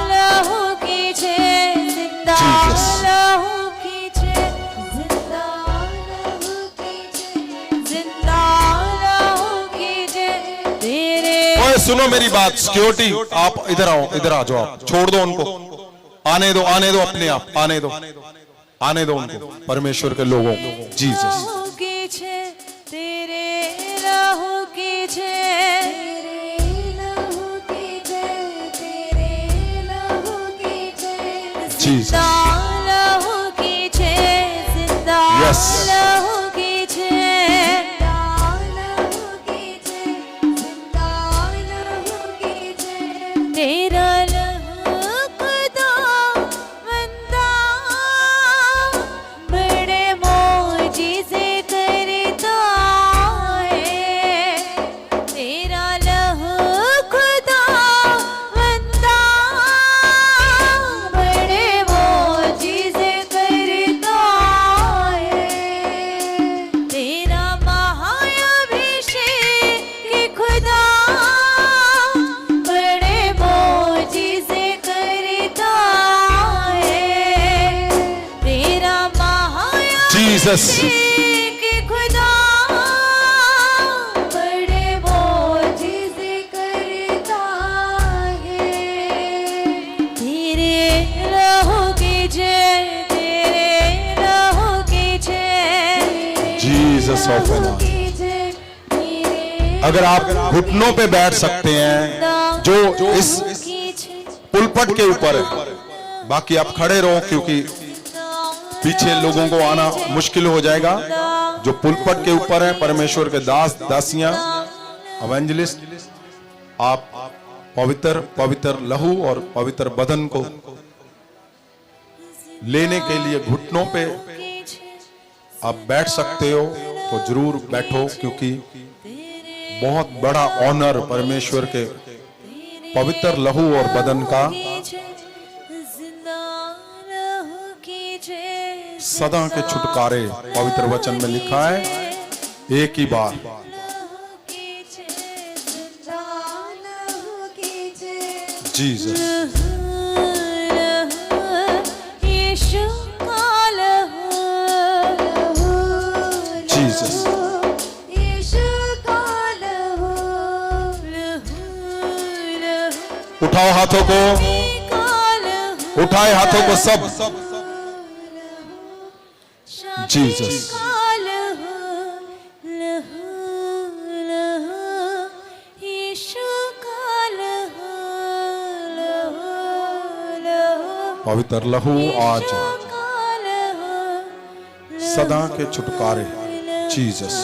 लहू की जय, जिंदा Jesus. लहू की जय, जिंदा लहू की जय, जिंदा लहू की जय, तेरे। ओए सुनो मेरी बात, सिक्योरिटी आप इधर आओ, इधर आ जाओ, आप छोड़ दो उनको, आने दो, आने दो, अपने आप आने दो, आने दो उनको, परमेश्वर के लोगों को। जीसस, लहू की जय, तेरे लहू की जय, तेरे लहू की जय, तेरे लहू की जय, Jesus. जिंदा लहू की जय, जिंदा Yes. लहू की जय, जिंदा लहू की जय, जिंदा लहू की जय, तेरा लहू खुदा बंदा, बड़े मौजिज़े करता है, तेरा लहू खुदा बंदा, बड़े मौजिज़े करता है, तेरा महाअभिषेक खुदा, बड़े मौजिज़े करता है, तेरा जीसस, महाअभिषेक खुदा, बड़े मौजिज़े करता है, तेरे लहू की जय, तेरे लहू की जय, जीसस ऑफ लहू नाज़रेथ। की जय, तेरे अगर आप घुटनों पे बैठ सकते हैं, जो इस पुलपट के ऊपर है, बाकी आप खड़े रहो क्योंकि पीछे लोगों को आना मुश्किल हो जाएगा। जो पुलपट के ऊपर है, परमेश्वर के दास दासियां, एवेंजलिस्ट, आप पवित्र पवित्र लहू और पवित्र बदन को लेने के लिए घुटनों पे आप बैठ सकते हो तो जरूर बैठो, क्योंकि बहुत बड़ा ऑनर परमेश्वर के पवित्र लहू और बदन का सदा के छुटकारे पवित्र वचन में लिखा है। एक ही बार जीसस, यीशु का लहू, जीसस, यीशु का लहू, लहू उठाओ हाथों को, का लहू, उठाए हाथों को सब। Jesus. पवित्र लहू आज सदा के छुटकारे, जीसस,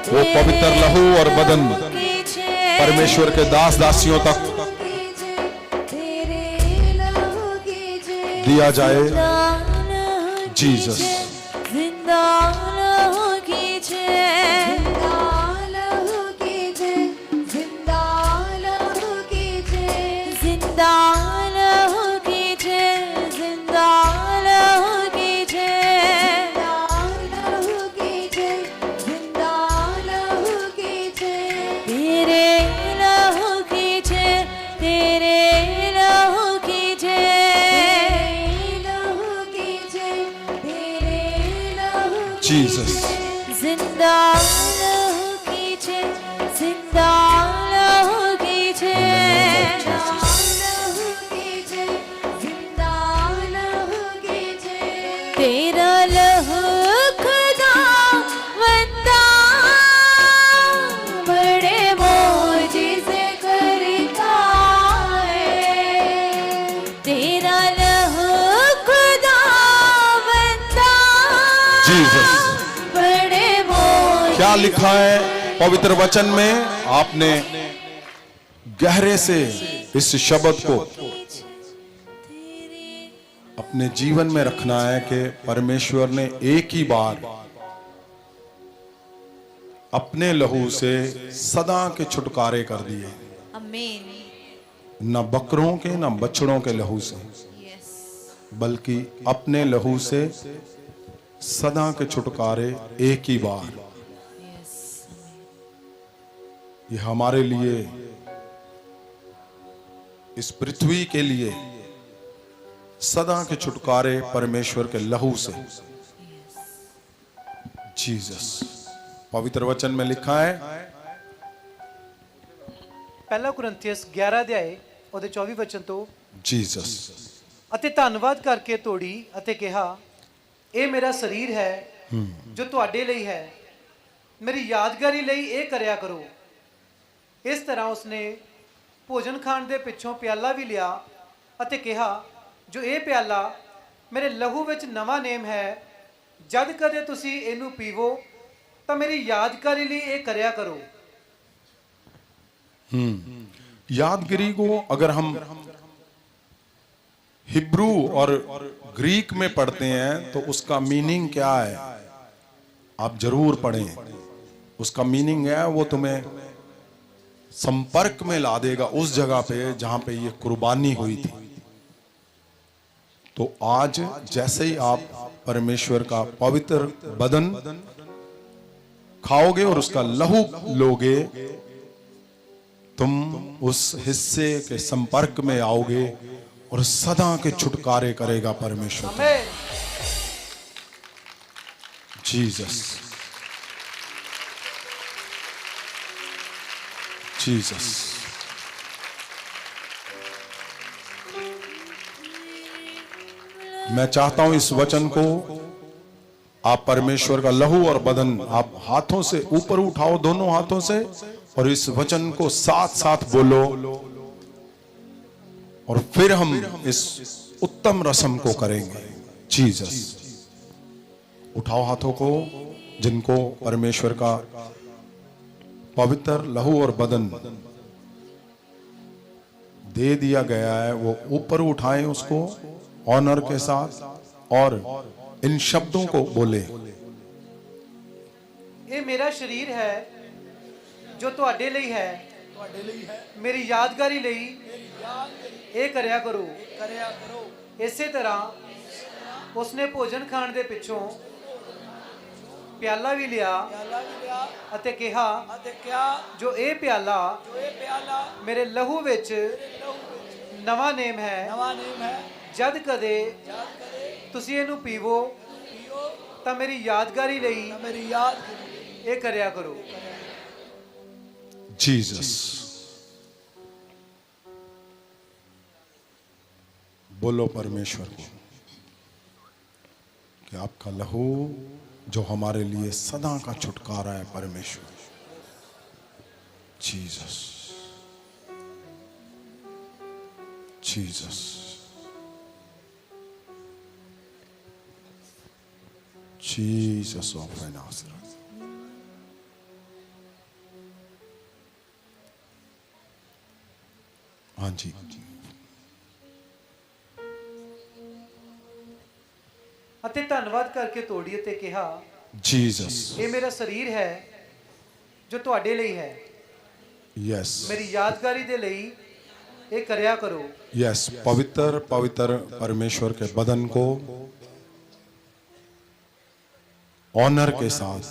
वो पवित्र लहू और बदन परमेश्वर के दास दासियों तक दिया जाए। जीसस, जिंदा लहू की जय, जिंदा लहू की जय, जिंदा लहू की जय, जिंदा लहू की जय, जिंदा लहू की जय, जिंदा लहू की जय, तेरे लहू की जय, जीसस जिंदा लहू कीजिए, जिंदा लहू कीजिए, लहू कीजिए, जिंदा लहू कीजिए। तेरा लहू खुदा बंदा बड़े मोजिज़े करता है। तेरा लहू खुदा बंदा जीसस बड़े मोजिज़े। क्या लिखा है पवित्र वचन में? आपने गहरे से इस शब्द को अपने जीवन में रखना है कि परमेश्वर ने एक ही बार अपने लहू से सदा के छुटकारे कर दिए, आमीन। न बकरों के न बछड़ों के लहू से, यस, बल्कि अपने लहू से सदा के छुटकारे एक ही बार। यस, ये हमारे लिए, इस पृथ्वी के लिए सदा के छुटकारे परमेश्वर के लहू से। जीसस पवित्र वचन में लिखा है, ਪਹਿਲਾ ਕੁਰਿੰਥੀਅਸ 11 ਅਧਿਆਏ ਉਹਦੇ 24 ਵਚਨ ਤੋਂ, जीसस ਅਤੇ ਧੰਨਵਾਦ ਕਰਕੇ ਤੋੜੀ ਅਤੇ ਕਿਹਾ, ਇਹ ਮੇਰਾ ਸਰੀਰ ਹੈ ਜੋ ਤੁਹਾਡੇ ਲਈ ਹੈ, ਮੇਰੀ ਯਾਦਗਾਰੀ ਲਈ ਇਹ ਕਰਿਆ ਕਰੋ। ਇਸ ਤਰ੍ਹਾਂ ਉਸਨੇ ਭੋਜਨ ਖਾਣ ਦੇ ਪਿੱਛੋਂ ਪਿਆਲਾ ਵੀ ਲਿਆ ਅਤੇ ਕਿਹਾ, ਜੋ ਇਹ ਪਿਆਲਾ ਮੇਰੇ ਲਹੂ ਵਿੱਚ ਨਵਾਂ ਨੇਮ ਹੈ, ਜਦ ਕਦੇ ਤੁਸੀਂ ਇਹਨੂੰ ਪੀਵੋ ਤਾਂ ਮੇਰੀ ਯਾਦਗਾਰੀ ਲਈ ਇਹ ਕਰਿਆ ਕਰੋ। यादगिरी को अगर हम हिब्रू और ग्रीक में पढ़ते हैं तो उसका मीनिंग क्या है, आप जरूर पढ़ें। उसका मीनिंग है वो तुम्हें संपर्क में ला देगा उस जगह पे जहां पे ये कुर्बानी हुई थी। तो आज जैसे ही आप परमेश्वर का पवित्र बदन खाओगे और उसका लहू लोगे, तुम उस हिस्से के संपर्क में आओगे और सदा के छुटकारे करेगा परमेश्वर। ਆਮੀਨ। जीसस जीसस मैं चाहता हूं इस वचन को आप परमेश्वर का लहू और बदन आप हाथों से ऊपर उठाओ, दोनों हाथों से, और इस वचन को साथ साथ बोलो, और फिर हम इस उत्तम रस्म को करेंगे। जीसस उठाओ हाथों को, जिनको परमेश्वर का पवित्र लहू और बदन दे दिया गया है, वो ऊपर उठाएं उसको ऑनर के साथ, और इन शब्दों को बोले, ਇਹ ਮੇਰਾ ਸਰੀਰ ਹੈ ਜੋ ਤੁਹਾਡੇ ਲਈ ਹੈ, ਮੇਰੀ ਯਾਦਗਾਰੀ ਲਈ ਇਹ ਕਰਿਆ ਕਰੋ। ਇਸੇ ਤਰ੍ਹਾਂ ਉਸਨੇ ਭੋਜਨ ਖਾਣ ਦੇ ਪਿੱਛੋਂ ਪਿਆਲਾ ਵੀ ਲਿਆ ਅਤੇ ਕਿਹਾ, ਜੋ ਇਹ ਪਿਆਲਾ ਮੇਰੇ ਲਹੂ ਵਿੱਚ ਨਵਾਂ ਨੇਮ ਹੈ, ਜਦ ਕਦੇ ਤੁਸੀਂ ਇਹਨੂੰ ਪੀਵੋ ਤਾਂ ਮੇਰੀ ਯਾਦਗਾਰੀ ਲਈ ਇਹ ਕਰਿਆ ਕਰੋ। जीसस बोलो परमेश्वर को कि आपका लहू जो हमारे लिए सदा का छुटकारा है परमेश्वर। जीसस जीसस जीसस ऑफ नासरत। हाँ जी, ਅਤੇ ਧੰਨਵਾਦ ਕਰਕੇ ਤੋੜੀ ਅਤੇ ਕਿਹਾ, जीसस ਇਹ ਮੇਰਾ ਸਰੀਰ ਹੈ ਜੋ ਤੁਹਾਡੇ ਲਈ ਹੈ, यस ਮੇਰੀ यादगारी ਦੇ ਲਈ ਇਹ ਕਰਿਆ ਕਰੋ। यस पवित्र पवित्र परमेश्वर के बदन को ऑनर के साथ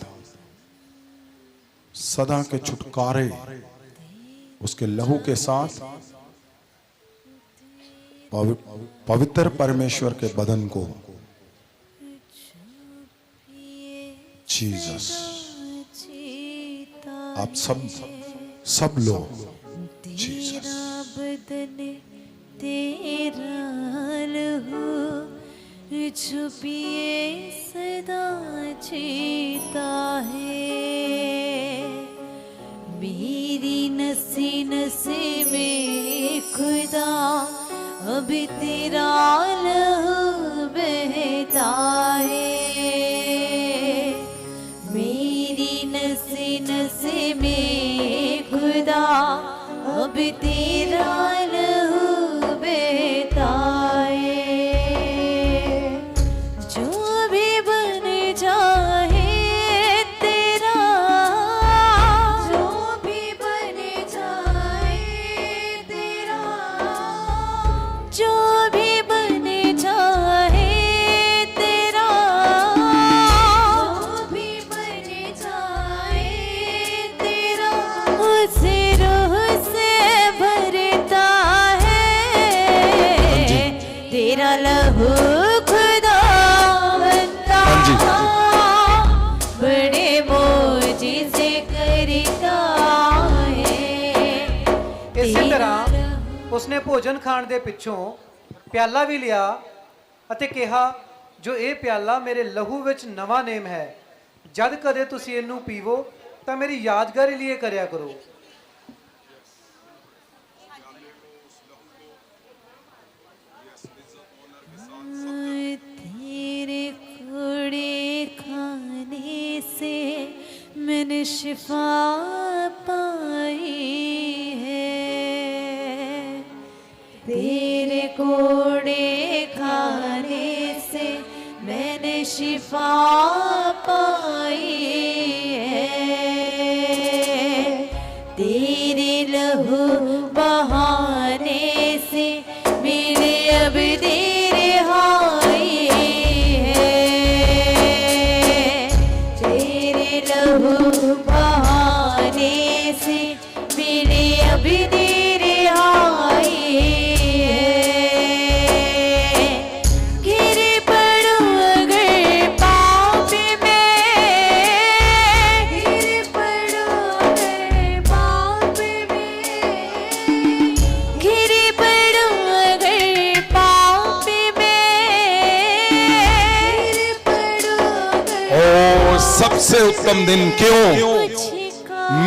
सदा के छुटकारे उसके लहू के साथ पवित्र परमेश्वर के बदन को जीसस, जीता आप सब लोग जीसस। तेरा बदन तेरा लहू छुपिए सदा जीता है। मेरी नसी नसी में खुदा अब तेरा लहू बहता है। मेरी नसी नसी में खुदा अब तेरा लहू बहता है। जो भी बन जाए तेरा, जो भी बन जाए तेरा, जो भी बन जाए तेरा, जो भी बन जाए तेरा, उसे रूह से भरता है। तेरा लहू खुदा बनता, बड़े मोजिज़े करता है। ਇਸੇ ਤਰ੍ਹਾਂ ਉਸਨੇ ਭੋਜਨ ਖਾਣ ਦੇ ਪਿੱਛੋਂ ਪਿਆਲਾ ਵੀ ਲਿਆ ਅਤੇ ਕਿਹਾ, ਜੋ ਇਹ ਪਿਆਲਾ ਮੇਰੇ ਲਹੂ ਵਿੱਚ ਨਵਾਂ ਨੇਮ ਹੈ, ਜਦ ਕਦੇ ਤੁਸੀਂ ਇਹਨੂੰ ਪੀਵੋ ਤਾਂ ਮੇਰੀ ਯਾਦਗਾਰੀ ਲਈ ਇਹ ਕਰਿਆ ਕਰੋ। तेरे कूड़े खाने से मैंने शिफा पाई है। तेरे कूड़े खाने से मैंने शिफा पाई है। तेरे लहू बहाने से मेरे अब तेरे हाई है। तेरे लहू बहाने से मेरे अब तेरे हाई है। गिर पड़ूं अगर पाप में, गिर पड़ूं अगर पाप में, गिर पड़ूं अगर पाप में, गिर पड़ूं अगर ओ सबसे उत्तम दिन क्यों?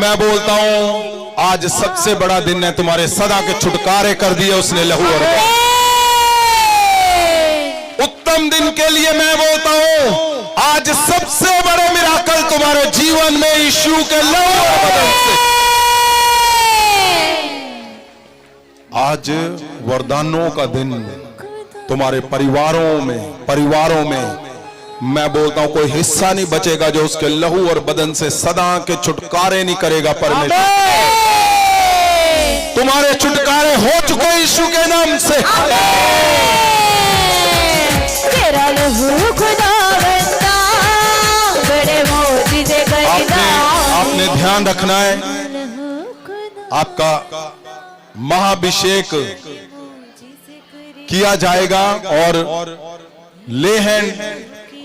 मैं बोलता हूं आज सबसे बड़ा दिन है, तुम्हारे सदा के छुटकारे कर दिए उसने लहू और उत्तम दिन के लिए मैं बोलता हूं आज सबसे बड़े मिराकल तुम्हारे जीवन में यीशु के लहू और बदन से। आज वरदानों का दिन तुम्हारे परिवारों में मैं बोलता हूं कोई हिस्सा नहीं बचेगा जो उसके लहू और बदन से सदा के छुटकारे नहीं करेगा परमेश्वर। तुम्हारे छुटकारे हो चुके यीशु के नाम से। तेरा लहू खुदा बनता, बड़े मोजिज़े करता। आपने ध्यान रखना है, लहू खुदा आपका महाभिषेक किया जाएगा और ले हैंड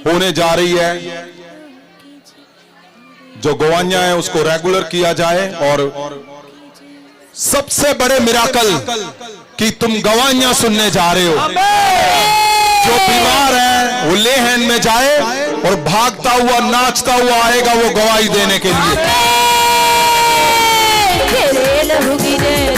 होने जा रही है। जो गवाइयां है उसको रेगुलर किया जाए और सबसे बड़े मिराकल कि तुम गवाइयां सुनने जा रहे हो। जो बीमार है वो ले हैंड में जाए और भागता हुआ नाचता हुआ आएगा वो गवाही देने के लिए।